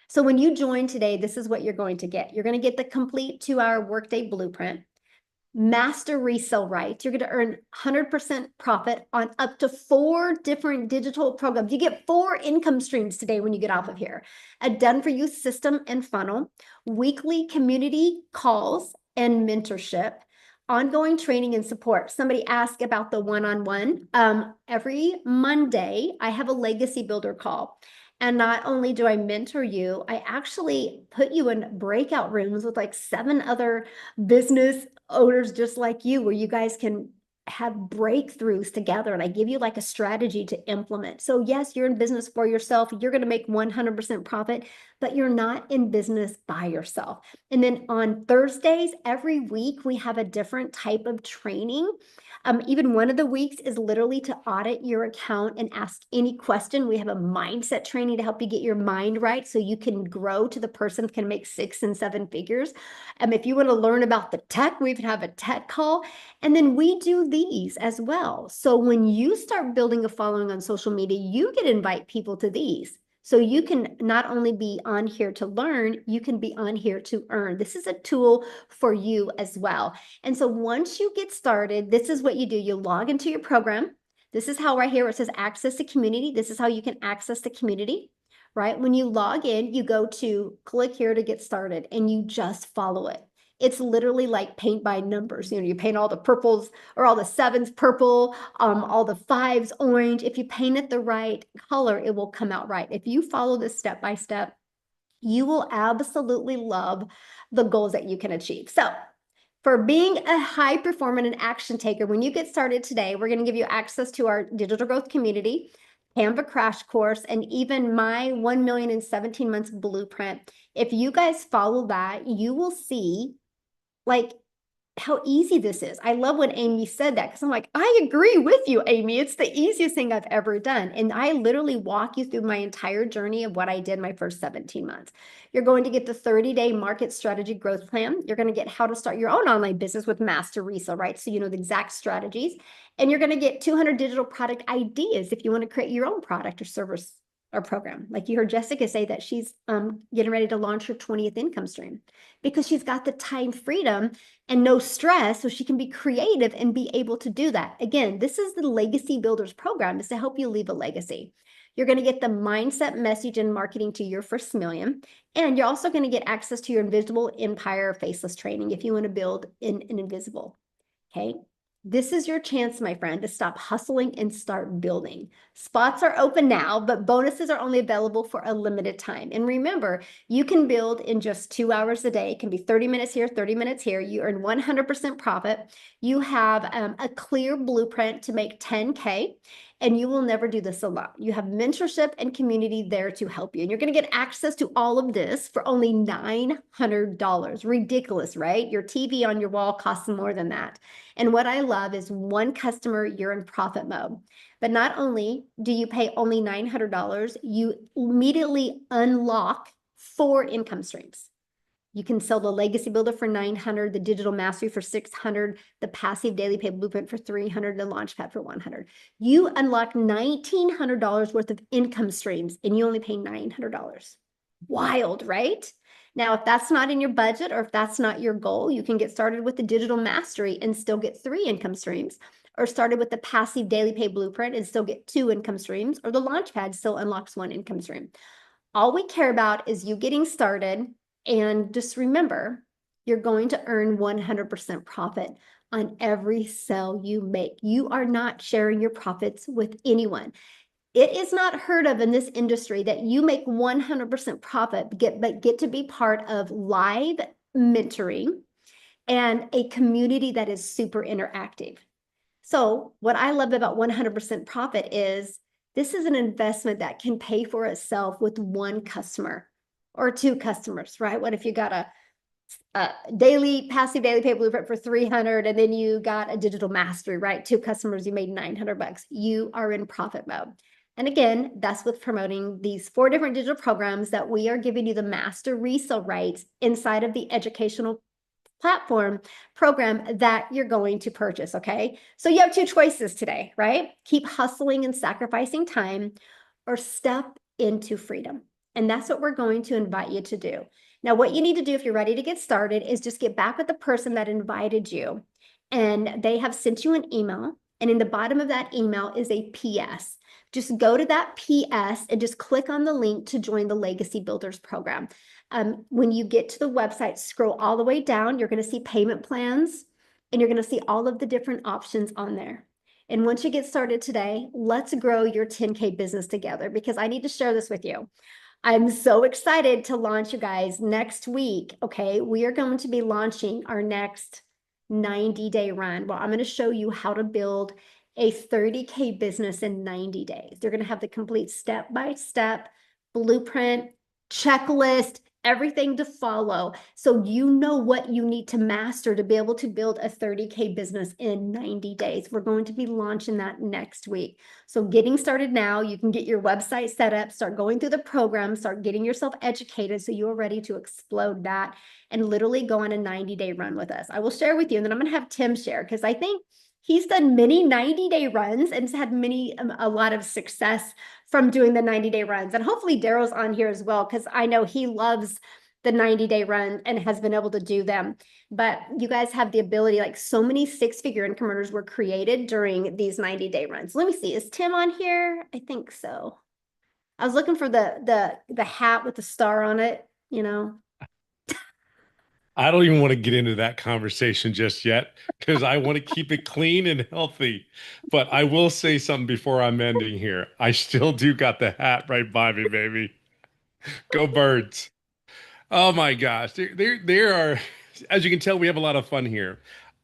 So when you join today, this is what you're going to get. You're going to get the complete 2-hour workday blueprint, master resale rights. You're going to earn 100% profit on up to 4 different digital programs. You get 4 income streams today when you get off of here. A done-for-you system and funnel, weekly community calls and mentorship, ongoing training and support. Somebody asked about the one-on-one. Every Monday, I have a legacy builder call. And not only do I mentor you, I actually put you in breakout rooms with like 7 other business owners just like you, where you guys can have breakthroughs together. And I give you like a strategy to implement. So yes, you're in business for yourself. You're going to make 100% profit, but you're not in business by yourself. And then on Thursdays, every week, we have a different type of training. Even one of the weeks is literally to audit your account and ask any question. We have a mindset training to help you get your mind right so you can grow to the person who can make 6 and 7 figures. If you want to learn about the tech, we even have a tech call. And then we do these as well. So when you start building a following on social media, you can invite people to these. So you can not only be on here to learn, you can be on here to earn. This is a tool for you as well. And so once you get started, this is what you do. You log into your program. This is how right here it says access to community. This is how you can access the community, right? When you log in, you go to click here to get started and you just follow it. It's literally like paint by numbers. You paint all the purples or all the 7s purple, all the 5s orange. If you paint it the right color, it will come out right. If you follow this step by step, you will absolutely love the goals that you can achieve. So for being a high performer and an action taker, when you get started today, we're going to give you access to our digital growth community, Canva crash course, and even my 1 million in 17 months blueprint. If you guys follow that, you will see like how easy this is. I love when Amy said that because I'm like, I agree with you, Amy. It's the easiest thing I've ever done. And I literally walk you through my entire journey of what I did my first 17 months. You're going to get the 30-day market strategy growth plan. You're going to get how to start your own online business with master resale, right? So you know the exact strategies. And you're going to get 200 digital product ideas if you want to create your own product or service or program. Like you heard Jessica say that she's getting ready to launch her 20th income stream because she's got the time freedom and no stress, so she can be creative and be able to do that. Again, this is the Legacy Builders program, is to help you leave a legacy. You're going to get the mindset, message, and marketing to your first million. And you're also going to get access to your invisible empire faceless training if you want to build an invisible. Okay. This is your chance, my friend, to stop hustling and start building. Spots are open now, but bonuses are only available for a limited time. And remember, you can build in just 2 hours a day. It can be 30 minutes here, 30 minutes here. You earn 100% profit. You have a clear blueprint to make 10K. And you will never do this alone. You have mentorship and community there to help you. And you're going to get access to all of this for only $900. Ridiculous, right? Your TV on your wall costs more than that. And what I love is one customer, you're in profit mode. But not only do you pay only $900, you immediately unlock 4 income streams. You can sell the Legacy Builder for $900, the Digital Mastery for $600, the Passive Daily Pay Blueprint for $300, the Launchpad for $100. You unlock $1,900 worth of income streams, and you only pay $900. Wild, right? Now, if that's not in your budget or if that's not your goal, you can get started with the Digital Mastery and still get 3 income streams, or started with the Passive Daily Pay Blueprint and still get 2 income streams, or the Launchpad still unlocks 1 income stream. All we care about is you getting started. And just remember, you're going to earn 100% profit on every sale you make. You are not sharing your profits with anyone. It is not heard of in this industry that you make 100% profit, but get to be part of live mentoring and a community that is super interactive. So what I love about 100% profit is this is an investment that can pay for itself with 1 customer. Or 2 customers, right? What if you got a passive daily pay blueprint for $300 and then you got a digital mastery, right? 2 customers, you made $900. You are in profit mode. And again, that's with promoting these 4 different digital programs that we are giving you the master resale rights inside of the educational platform program that you're going to purchase, okay? So you have two choices today, right? Keep hustling and sacrificing time or step into freedom. And that's what we're going to invite you to do. Now, what you need to do if you're ready to get started is just get back with the person that invited you. And they have sent you an email. And in the bottom of that email is a PS. Just go to that PS and just click on the link to join the Legacy Builders program. When you get to the website, scroll all the way down, you're going to see payment plans, and you're going to see all of the different options on there. And once you get started today, let's grow your 10K business together, because I need to share this with you. I'm so excited to launch, you guys, next week. Okay, we are going to be launching our next 90-day run. Well, I'm going to show you how to build a 30K business in 90 days. You're going to have the complete step-by-step blueprint, checklist, everything to follow, so you know what you need to master to be able to build a 30K business in 90 days. We're going to be launching that next week. So getting started now, you can get your website set up, start going through the program, start getting yourself educated so you're ready to explode that and literally go on a 90-day run with us. I will share with you, and then I'm going to have Tim share, because I think he's done many 90-day runs and has had a lot of success from doing the 90-day runs. And hopefully Daryl's on here as well, because I know he loves the 90-day run and has been able to do them. But you guys have the ability, like so many six-figure income earners were created during these 90-day runs. Let me see, is Tim on here? I think so. I was looking for the hat with the star on it, you know. I don't even want to get into that conversation just yet because I want to keep it clean and healthy. But I will say something before I'm ending here. I still do got the hat right by me, baby. Go Birds. Oh my gosh. There are, as you can tell, we have a lot of fun here.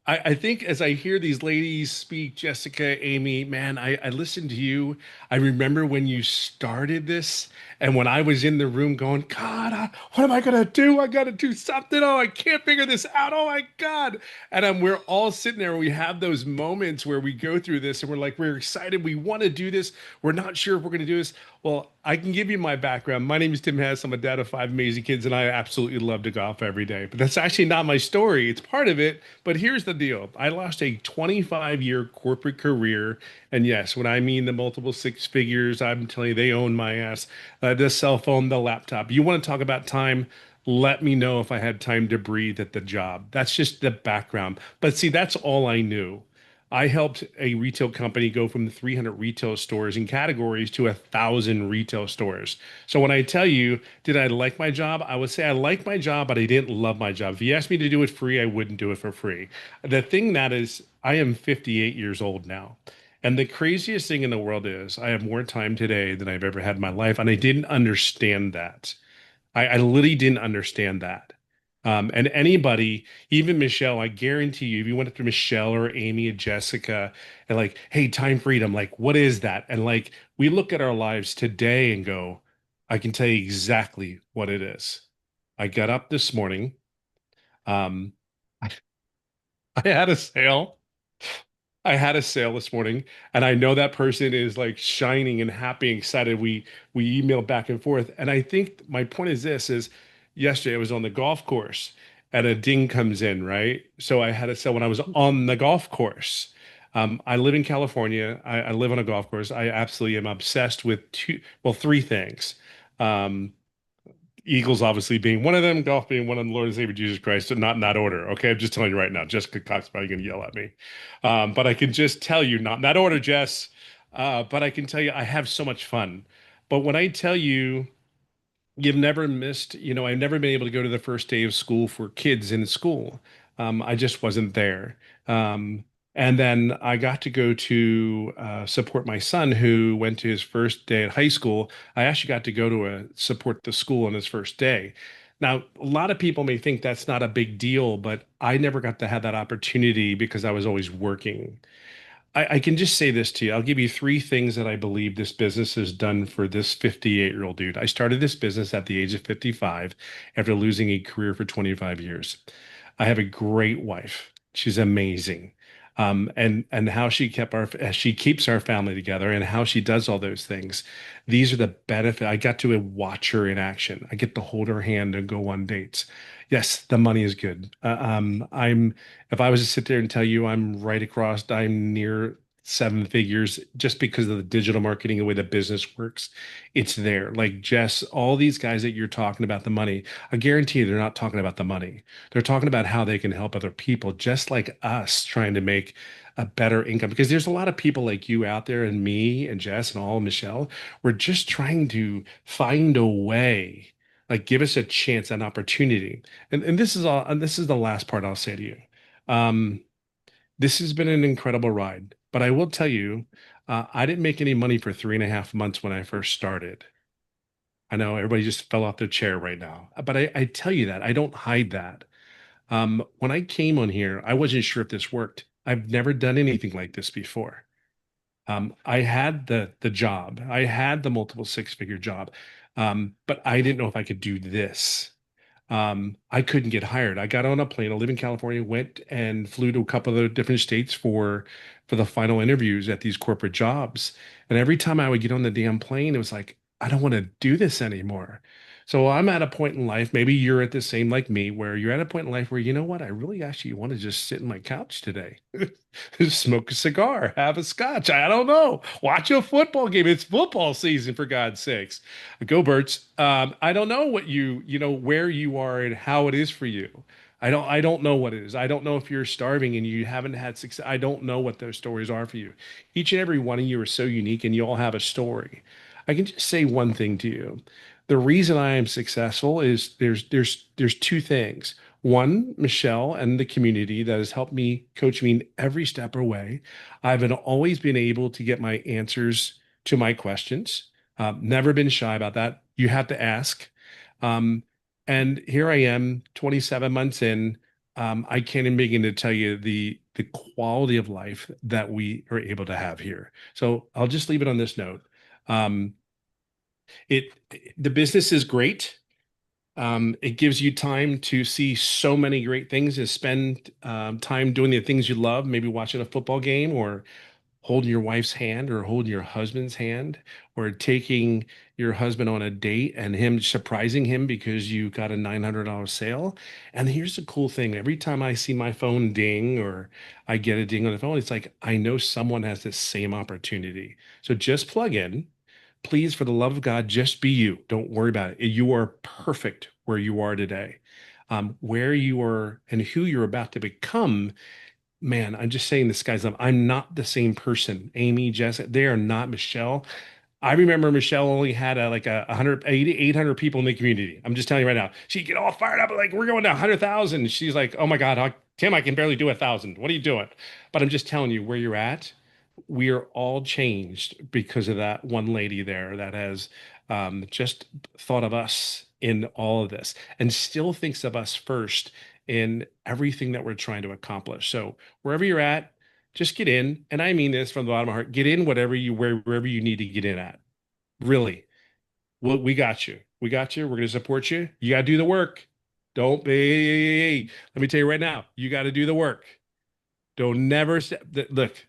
I think as I hear these ladies speak, Jessica, Amy, man, I listened to you. I remember when you started this and when I was in the room going, God, what am I going to do? I got to do something. Oh, I can't figure this out. Oh my God. And we're all sitting there. We have those moments where we go through this and we're like, we're excited. We want to do this. We're not sure if we're going to do this. Well, I can give you my background. My name is Tim Hess. I'm a dad of 5 amazing kids, and I absolutely love to golf every day. But that's actually not my story. It's part of it. But here's the deal. I lost a 25-year corporate career. And yes, when I mean the multiple six figures, I'm telling you, they own my ass. The cell phone, the laptop. You want to talk about time? Let me know if I had time to breathe at the job. That's just the background. But see, that's all I knew. I helped a retail company go from 300 retail stores and categories to 1,000 retail stores. So when I tell you, did I like my job? I would say I liked my job, but I didn't love my job. If you asked me to do it free, I wouldn't do it for free. The thing that is, I am 58 years old now. And the craziest thing in the world is I have more time today than I've ever had in my life. And I didn't understand that. I literally didn't understand that. And anybody, even Michelle, I guarantee you, if you went up to Michelle or Amy or Jessica and like, hey, time freedom, like, what is that? And like, we look at our lives today and go, I can tell you exactly what it is. I got up this morning. Um, I, I had a sale. I had a sale this morning, and I know that person is like shining and happy and excited. We emailed back and forth. And I think my point is this is yesterday I was on the golf course and a ding comes in, right? So I had a sale when I was on the golf course. I live in California. I live on a golf course. I absolutely am obsessed with three things. Um, Eagles obviously being one of them, golf being one of them, Lord and Savior Jesus Christ, so not in that order. Okay, I'm just telling you right now. Jessica Cox is probably going to yell at me, but I can just tell you, not in that order, Jess. But I can tell you, I have so much fun. But when I tell you, you've never missed, I've never been able to go to the first day of school for kids in school. I just wasn't there. Um, and then I got to go to support my son who went to his first day at high school. I actually got to go to support the school on his first day. Now, a lot of people may think that's not a big deal, but I never got to have that opportunity because I was always working. I can just say this to you. I'll give you three things that I believe this business has done for this 58-year-old dude. I started this business at the age of 55 after losing a career for 25 years. I have a great wife. She's amazing. and how she keeps our family together and how she does all those things. These are the benefit. I got to watch her in action. I get to hold her hand and go on dates. Yes, the money is good. If I was to sit there and tell you I'm near seven figures just because of the digital marketing and the way the business works. It's there. Like Jess, all these guys that you're talking about the money, I guarantee you they're not talking about the money. They're talking about how they can help other people, just like us trying to make a better income. Because there's a lot of people like you out there, and me and Jess and all Michelle. We're just trying to find a way, like give us a chance, an opportunity. And this is all, and this is the last part I'll say to you. Um, this has been an incredible ride, but I will tell you, I didn't make any money for 3.5 months when I first started. I know everybody just fell off their chair right now, but I tell you that I don't hide that. When I came on here, I wasn't sure if this worked. I've never done anything like this before. I had the job, I had the multiple six-figure job, but I didn't know if I could do this. I couldn't get hired. I got on a plane. I live in California, went and flew to a couple of different states for the final interviews at these corporate jobs. And every time I would get on the damn plane, it was like, I don't want to do this anymore. So I'm at a point in life, maybe you're at the same like me, where you're at a point in life where, you know what, I really actually want to just sit in my couch today, smoke a cigar, have a scotch. I don't know. Watch a football game. It's football season, for God's sakes. Go Birds. I don't know what where you are and how it is for you. I don't know what it is. I don't know if you're starving and you haven't had success. I don't know what those stories are for you. Each and every one of you are so unique and you all have a story. I can just say one thing to you. The reason I am successful is there's two things. One, Michelle and the community that has helped me, coach me in every step of the way. Always been able to get my answers to my questions. Never been shy about that. You have to ask. Um, and here I am, 27 months in. I can't even begin to tell you the quality of life that we are able to have here. So I'll just leave it on this note. Um, it the business is great. It gives you time to see so many great things, to spend time doing the things you love, maybe watching a football game or holding your wife's hand or holding your husband's hand or taking your husband on a date and him surprising him because you got a $900 sale. And here's the cool thing. Every time I see my phone ding or I get a ding on the phone, it's like, I know someone has this same opportunity. So just plug in. Please, for the love of God, just be you. Don't worry about it. You are perfect where you are today. Where you are and who you're about to become, man, I'm just saying this guy's up. I'm not the same person. Amy, Jess, they are not Michelle. I remember Michelle only had like a 800 people in the community. I'm just telling you right now. She'd get all fired up, like, we're going to 100,000. She's like, oh my God, Tim, I can barely do 1,000. What are you doing? But I'm just telling you where you're at. We are all changed because of that one lady there that has just thought of us in all of this and still thinks of us first in everything that we're trying to accomplish. So wherever you're at, just get in. And I mean this from the bottom of my heart, get in wherever you need to get in at. Really. Well, we got you. We got you. We're going to support you. You got to do the work. Don't be, let me tell you right now, you got to do the work. Don't never look,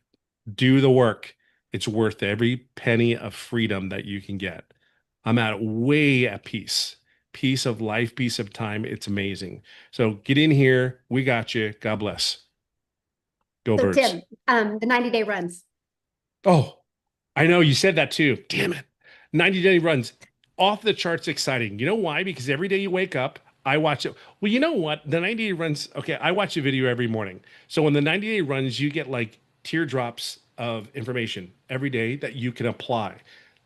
do the work. It's worth every penny of freedom that you can get. I'm way at peace. Peace of life, peace of time. It's amazing. So get in here. We got you. God bless. Go So Birds. Tim, the 90-day runs. Oh, I know you said that too. Damn it. 90-day runs. Off the charts exciting. You know why? Because every day you wake up, I watch it. Well, you know what? The 90-day runs, okay, I watch a video every morning. So on the 90-day runs, you get like teardrops of information every day that you can apply.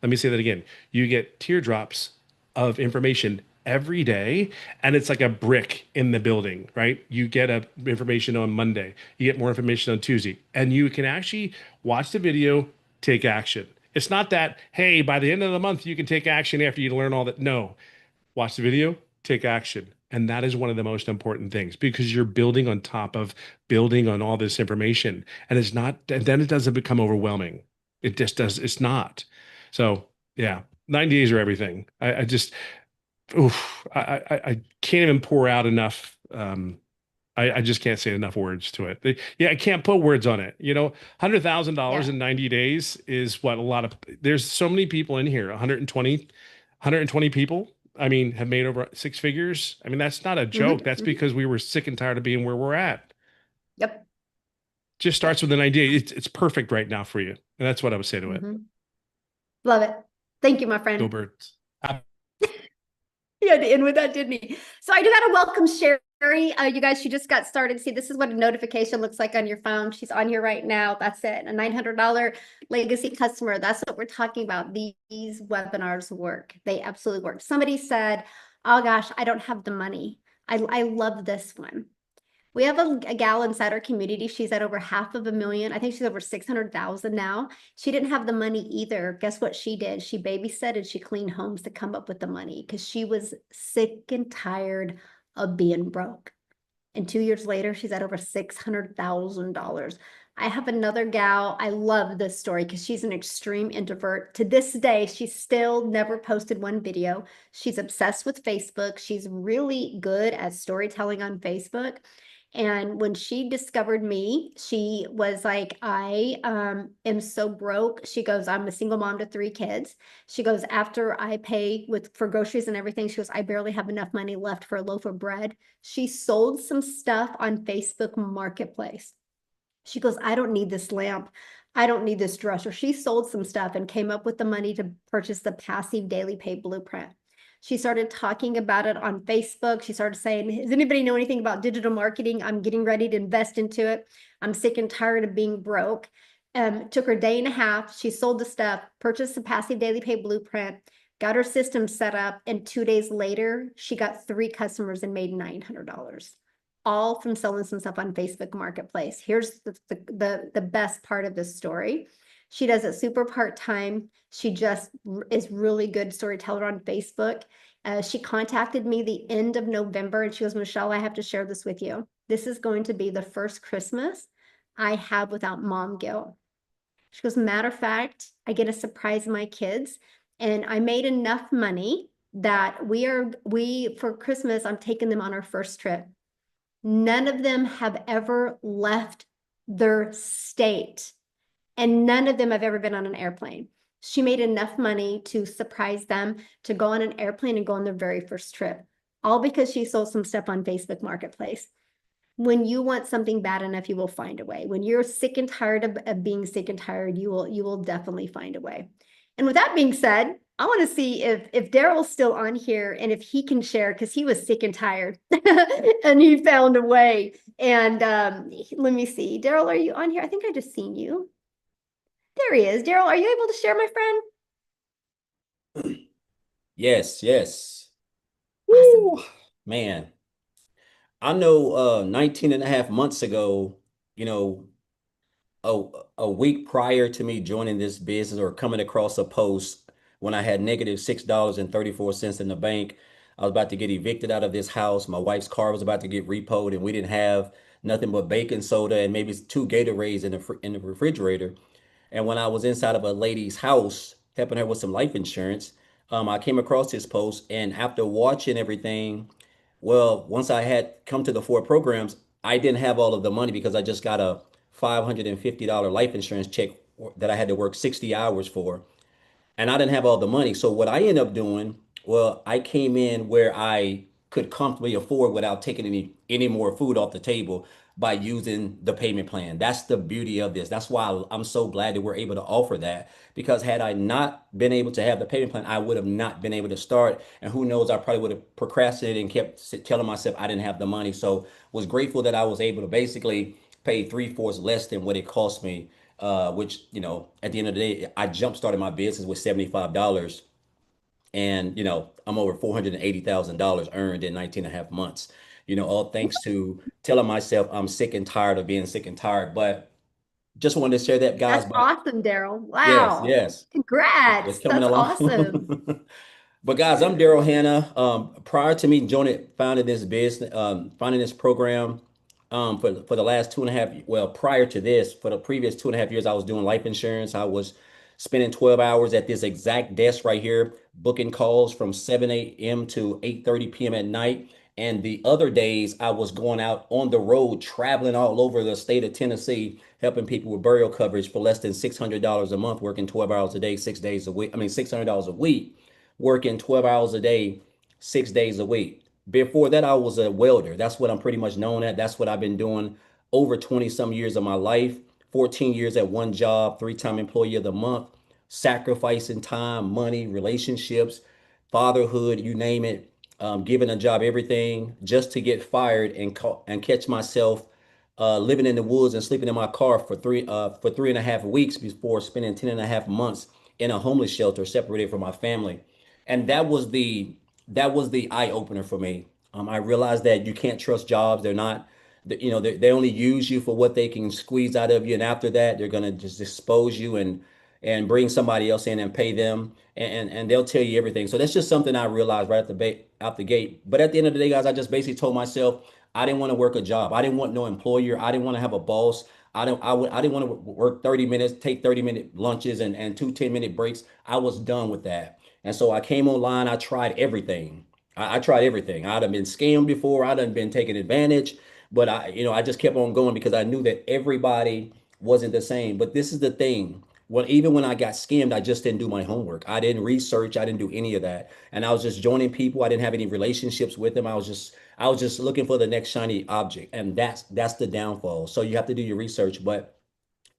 Let me say that again. You get teardrops of information every day, and it's like a brick in the building, right? You get information on Monday, you get more information on Tuesday, and you can actually watch the video, take action. It's not that, hey, by the end of the month, you can take action after you learn all that. No, watch the video, take action. And that is one of the most important things because you're building on top of building on all this information. And it's not, and then it doesn't become overwhelming. It just does, it's not. So yeah, 90 days are everything. I just, oof, I can't even pour out enough I just can't say enough words to it. Yeah, I can't put words on it. $100,000 Yeah. in 90 days is what there's so many people in here, 120 people. I mean, have made over six figures. I mean, that's not a joke. That's because we were sick and tired of being where we're at. Yep. Just starts with an idea. It's perfect right now for you. And that's what I would say to it. Love it. Thank you, my friend. Go Birds. He had to end with that, didn't he? So I do got to welcome Sherry. You guys, she just got started. See, this is what a notification looks like on your phone. She's on here right now. That's it. A $900 legacy customer. That's what we're talking about. These webinars work. They absolutely work. Somebody said, oh gosh, I don't have the money. I love this one. We have a gal inside our community. She's at over $500,000. I think she's over 600,000 now. She didn't have the money either. Guess what she did? She babysat and she cleaned homes to come up with the money because she was sick and tired of being broke. And 2 years later, she's at over $600,000. I have another gal. I love this story because she's an extreme introvert. To this day, she's still never posted one video. She's obsessed with Facebook. She's really good at storytelling on Facebook. And when she discovered me, she was like, I am so broke. She goes, I'm a single mom to 3 kids. She goes, after I pay for groceries and everything, she goes, I barely have enough money left for a loaf of bread. She sold some stuff on Facebook Marketplace. She goes, I don't need this lamp. I don't need this dresser. She sold some stuff and came up with the money to purchase the passive daily pay blueprint. She started talking about it on Facebook. She started saying, does anybody know anything about digital marketing? I'm getting ready to invest into it. I'm sick and tired of being broke. Took her a day and a half. She sold the stuff, purchased the passive daily pay blueprint, got her system set up. And 2 days later, she got 3 customers and made $900, all from selling some stuff on Facebook Marketplace. Here's the best part of this story. She does it super part-time. She just is really good storyteller on Facebook. She contacted me the end of November and she goes, Michelle, I have to share this with you. This is going to be the first Christmas I have without mom guilt. She goes, matter of fact, I get to surprise my kids and I made enough money that for Christmas, I'm taking them on our first trip. None of them have ever left their state. And none of them have ever been on an airplane. She made enough money to surprise them to go on an airplane and go on their very first trip, all because she sold some stuff on Facebook Marketplace. When you want something bad enough, you will find a way. When you're sick and tired of being sick and tired, you will definitely find a way. And with that being said, I want to see if Daryl's still on here and if he can share because he was sick and tired and he found a way. And let me see. Daryl, are you on here? I think I just seen you. There he is. Daryl, are you able to share, my friend? Yes. Awesome. Woo, man. I know 19 and a half months ago, a week prior to me joining this business or coming across a post when I had negative $6.34 in the bank, I was about to get evicted out of this house. My wife's car was about to get repoed and we didn't have nothing but baking soda and maybe 2 Gatorades in the refrigerator. And when I was inside of a lady's house, helping her with some life insurance, I came across this post. And after watching everything, well, once I had come to the 4 programs, I didn't have all of the money because I just got a $550 life insurance check that I had to work 60 hours for, and I didn't have all the money. So what I ended up doing, well, I came in where I could comfortably afford without taking any more food off the table by using the payment plan. That's the beauty of this. That's why I'm so glad that we're able to offer that, because had I not been able to have the payment plan, I would have not been able to start. And who knows, I probably would have procrastinated and kept telling myself I didn't have the money. So was grateful that I was able to basically pay 3/4 less than what it cost me, which, at the end of the day, I jump started my business with $75, and, I'm over $480,000 earned in 19 and a half months, all thanks to telling myself I'm sick and tired of being sick and tired. But just wanted to share that, guys. That's awesome, Daryl. Yes, Wow. yes. It's Congrats. coming That's along. awesome. But guys, I'm Daryl Hannah. Prior to me founding this business, finding this program, for the last 2.5, well, prior to this, for the previous 2.5 years, I was doing life insurance. I was spending 12 hours at this exact desk right here, booking calls from 7 a.m. to 8:30 p.m. at night. And the other days I was going out on the road, traveling all over the state of Tennessee, helping people with burial coverage for less than $600 a month, working 12 hours a day, 6 days a week. I mean, $600 a week, working 12 hours a day, 6 days a week. Before that, I was a welder. That's what I'm pretty much known at. That's what I've been doing over 20 some years of my life, 14 years at one job, 3-time employee of the month, sacrificing time, money, relationships, fatherhood, you name it, giving a job, everything, just to get fired and catch myself living in the woods and sleeping in my car for 3.5 weeks before spending 10.5 months in a homeless shelter, separated from my family. And that was the eye opener for me. I realized that you can't trust jobs. They're not, they only use you for what they can squeeze out of you, and after that, they're gonna just expose you and bring somebody else in and pay them, and they'll tell you everything. So that's just something I realized right out the gate. But at the end of the day, guys, I just basically told myself I didn't want to work a job. I didn't want no employer. I didn't want to have a boss. I didn't want to work 30 minutes, take 30-minute lunches and two 10-minute breaks. I was done with that. And so I came online. I tried everything. I tried everything. I'd have been scammed before. I'd have been taken advantage, but I just kept on going because I knew that everybody wasn't the same. But this is the thing. Well, even when I got scammed, I just didn't do my homework. I didn't research. I didn't do any of that. And I was just joining people. I didn't have any relationships with them. I was just looking for the next shiny object. And that's the downfall. So you have to do your research. But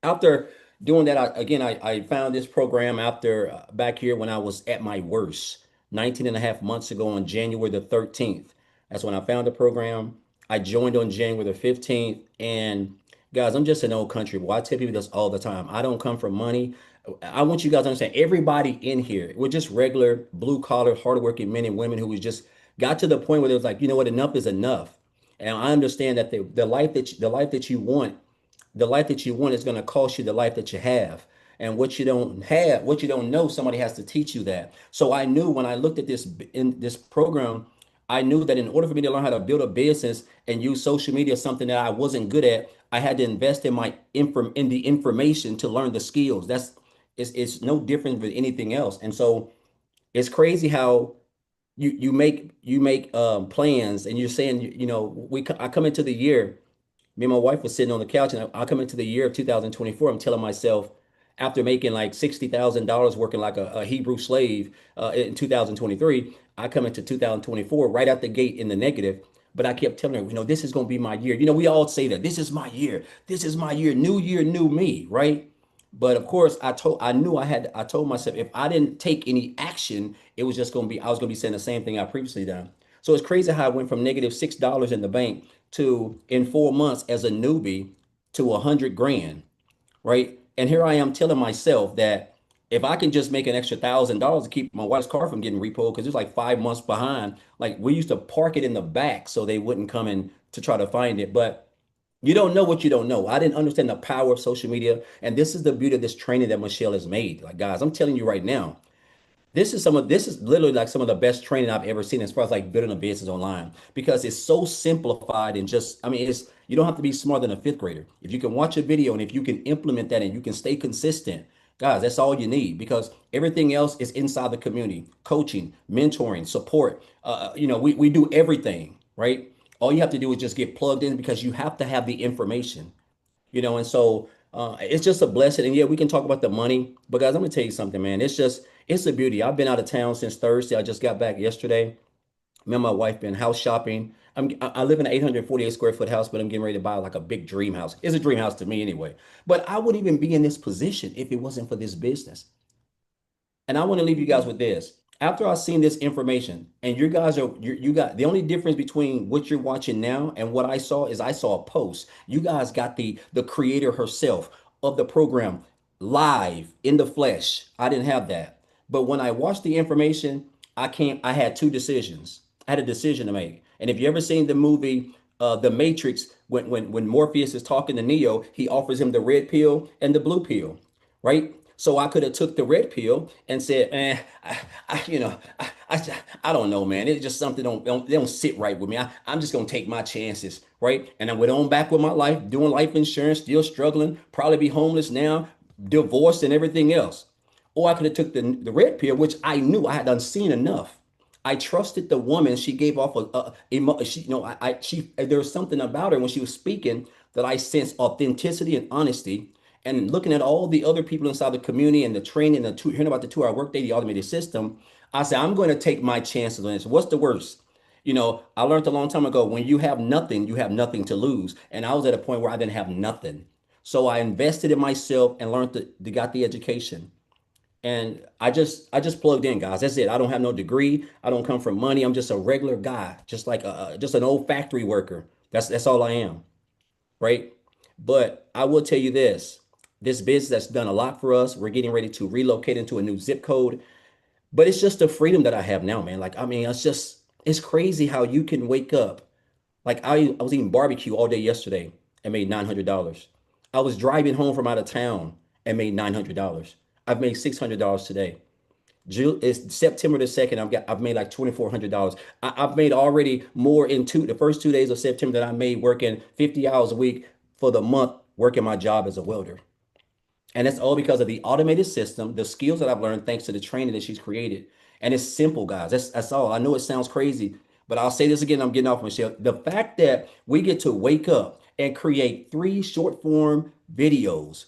after doing that, I found this program after back here when I was at my worst, 19 and a half months ago on January the 13th. That's when I found the program. I joined on January the 15th. And guys, I'm just an old country boy. I tell people this all the time. I don't come from money. I want you guys to understand everybody in here, we're just regular blue collar, hardworking men and women who was just got to the point where it was like, you know what, enough is enough. And I understand that the life that you want is going to cost you the life that you have. And what you don't have, what you don't know, somebody has to teach you that. So I knew when I looked at this in this program, I knew that in order for me to learn how to build a business and use social media, something that I wasn't good at, I had to invest in the information to learn the skills. It's no different than anything else. And so it's crazy how you make plans, and you're saying, I come into the year, me and my wife was sitting on the couch, and I come into the year of 2024. I'm telling myself, after making like $60,000 working like a Hebrew slave in 2023, I come into 2024 right out the gate in the negative. But I kept telling her, this is going to be my year. We all say that this is my year. This is my year, new me, right? But of course, I told myself if I didn't take any action, it was just going to be, I was going to be saying the same thing I previously done. So it's crazy how I went from negative $6 in the bank to in 4 months as a newbie to 100 grand, right? And here I am telling myself that if I can just make an extra $1,000 to keep my wife's car from getting repoed, because it's like 5 months behind. Like we used to park it in the back so they wouldn't come in to try to find it. But you don't know what you don't know. I didn't understand the power of social media. And this is the beauty of this training that Michelle has made. Like, guys, I'm telling you right now, this is literally like some of the best training I've ever seen as far as like building a business online, because it's so simplified and just, I mean, you don't have to be smarter than a fifth grader. If you can watch a video and if you can implement that and you can stay consistent, guys, that's all you need, because everything else is inside the community: coaching, mentoring, support. We do everything, right? All you have to do is just get plugged in, because you have to have the information. And so it's just a blessing. And yeah, we can talk about the money, but guys, I'm gonna tell you something, man. It's a beauty. I've been out of town since Thursday. I just got back yesterday. Me and my wife been house shopping. I live in an 848 square foot house, but I'm getting ready to buy like a big dream house. It's a dream house to me anyway. But I wouldn't even be in this position if it wasn't for this business. And I want to leave you guys with this. After I seen this information, and you got the only difference between what you're watching now and what I saw is I saw a post. You guys got the creator herself of the program live in the flesh. I didn't have that. But when I watched the information, I had two decisions. I had a decision to make. And if you ever seen the movie The Matrix, when Morpheus is talking to Neo, he offers him the red pill and the blue pill, right? So I could have took the red pill and said, man, I don't know, man. It's just something they don't sit right with me. I'm just gonna take my chances, right? And I went on back with my life, doing life insurance, still struggling, probably be homeless now, divorced and everything else. Or I could have took the red pill, which I knew I had done seen enough. I trusted the woman. She gave off she, there was something about her when she was speaking that I sensed authenticity and honesty. And looking at all the other people inside the community and the training, hearing about the 2-hour workday, the automated system, I said, I'm going to take my chances on this. What's the worst? I learned a long time ago, when you have nothing to lose. And I was at a point where I didn't have nothing. So I invested in myself and learned got the education. And I just plugged in, guys. That's it. I don't have no degree. I don't come from money. I'm just a regular guy, just like just an old factory worker. That's all I am, right? But I will tell you this business that's done a lot for us. We're getting ready to relocate into a new zip code, but it's just the freedom that I have now, man. Like, I mean, it's crazy how you can wake up. Like, I was eating barbecue all day yesterday and made $900. I was driving home from out of town and made $900. I've made $600 today. It's September the 2nd. I've made like $2,400. I've made already more in the first 2 days of September than I made working 50 hours a week for the month working my job as a welder. And that's all because of the automated system, the skills that I've learned thanks to the training that she's created. And it's simple, guys. That's all. I know it sounds crazy, but I'll say this again. I'm getting off, Michelle. The fact that we get to wake up and create 3 short form videos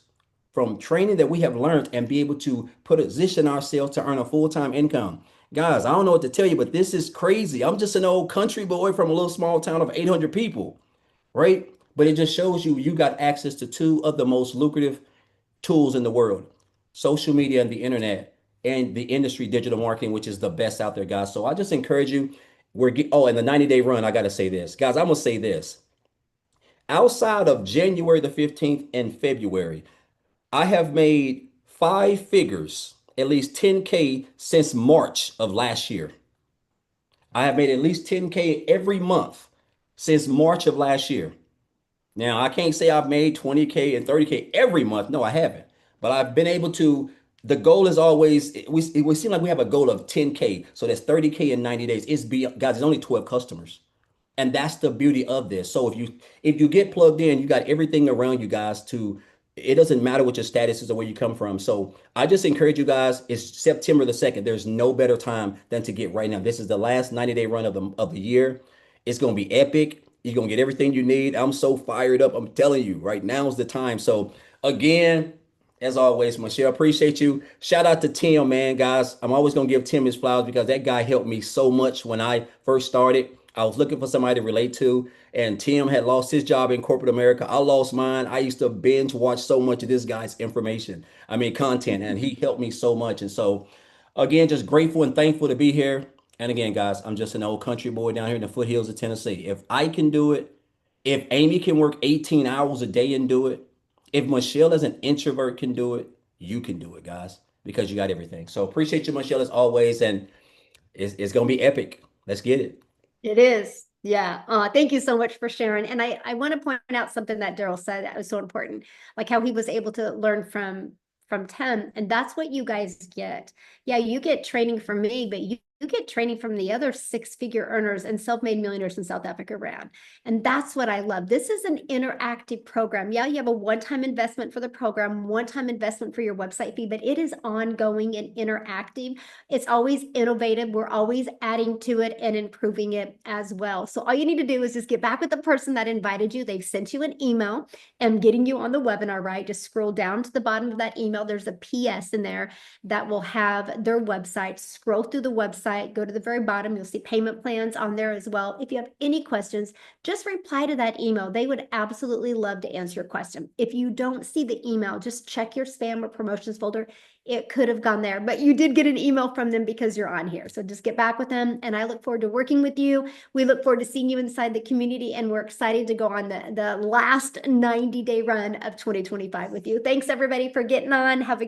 from training that we have learned and be able to position ourselves to earn a full-time income. Guys, I don't know what to tell you, but this is crazy. I'm just an old country boy from a little small town of 800 people, right? But it just shows you got access to 2 of the most lucrative tools in the world: social media and the internet, and the industry, digital marketing, which is the best out there, guys. So I just encourage you. And the 90-day run, I got to say this, guys. I'm going to say this. Outside of January the 15th and February, I have made 5 figures, at least 10K since March of last year. I have made at least 10K every month since March of last year. Now, I can't say I've made 20K and 30K every month. No, I haven't. But I've been able to. The goal is always, we seem like we have a goal of 10K. So that's 30K in 90 days. Guys, it's only 12 customers. And that's the beauty of this. So if you get plugged in, you got everything around you guys it doesn't matter what your status is or where you come from. So I just encourage you guys, it's September the 2nd. There's no better time than to get right now. This is the last 90-day run of the year. It's going to be epic. You're going to get everything you need. I'm so fired up. I'm telling you, right now is the time. So again, as always, Michelle, appreciate you. Shout out to Tim, man, guys. I'm always going to give Tim his flowers because that guy helped me so much when I first started. I was looking for somebody to relate to, and Tim had lost his job in corporate America. I lost mine. I used to binge watch so much of this guy's content, and he helped me so much. And so, again, just grateful and thankful to be here. And again, guys, I'm just an old country boy down here in the foothills of Tennessee. If I can do it, if Amy can work 18 hours a day and do it, if Michelle as an introvert can do it, you can do it, guys, because you got everything. So appreciate you, Michelle, as always, and it's going to be epic. Let's get it. It is. Yeah. Thank you so much for sharing. And I want to point out something that Daryl said that was so important, like how he was able to learn from Tim. And that's what you guys get. Yeah, you get training from me, but you get training from the other 6-figure earners and self-made millionaires in South Africa around. And that's what I love. This is an interactive program. Yeah, you have a one-time investment for the program, one-time investment for your website fee, but it is ongoing and interactive. It's always innovative. We're always adding to it and improving it as well. So all you need to do is just get back with the person that invited you. They've sent you an email and getting you on the webinar, right? Just scroll down to the bottom of that email. There's a PS in there that will have their website. Scroll through the website, go to the very bottom. You'll see payment plans on there as well. If you have any questions, just reply to that email. They would absolutely love to answer your question. If you don't see the email, just check your spam or promotions folder. It could have gone there, but you did get an email from them because you're on here. So just get back with them, and I look forward to working with you. We look forward to seeing you inside the community, and we're excited to go on the last 90-day run of 2025 with you. Thanks everybody for getting on. Have a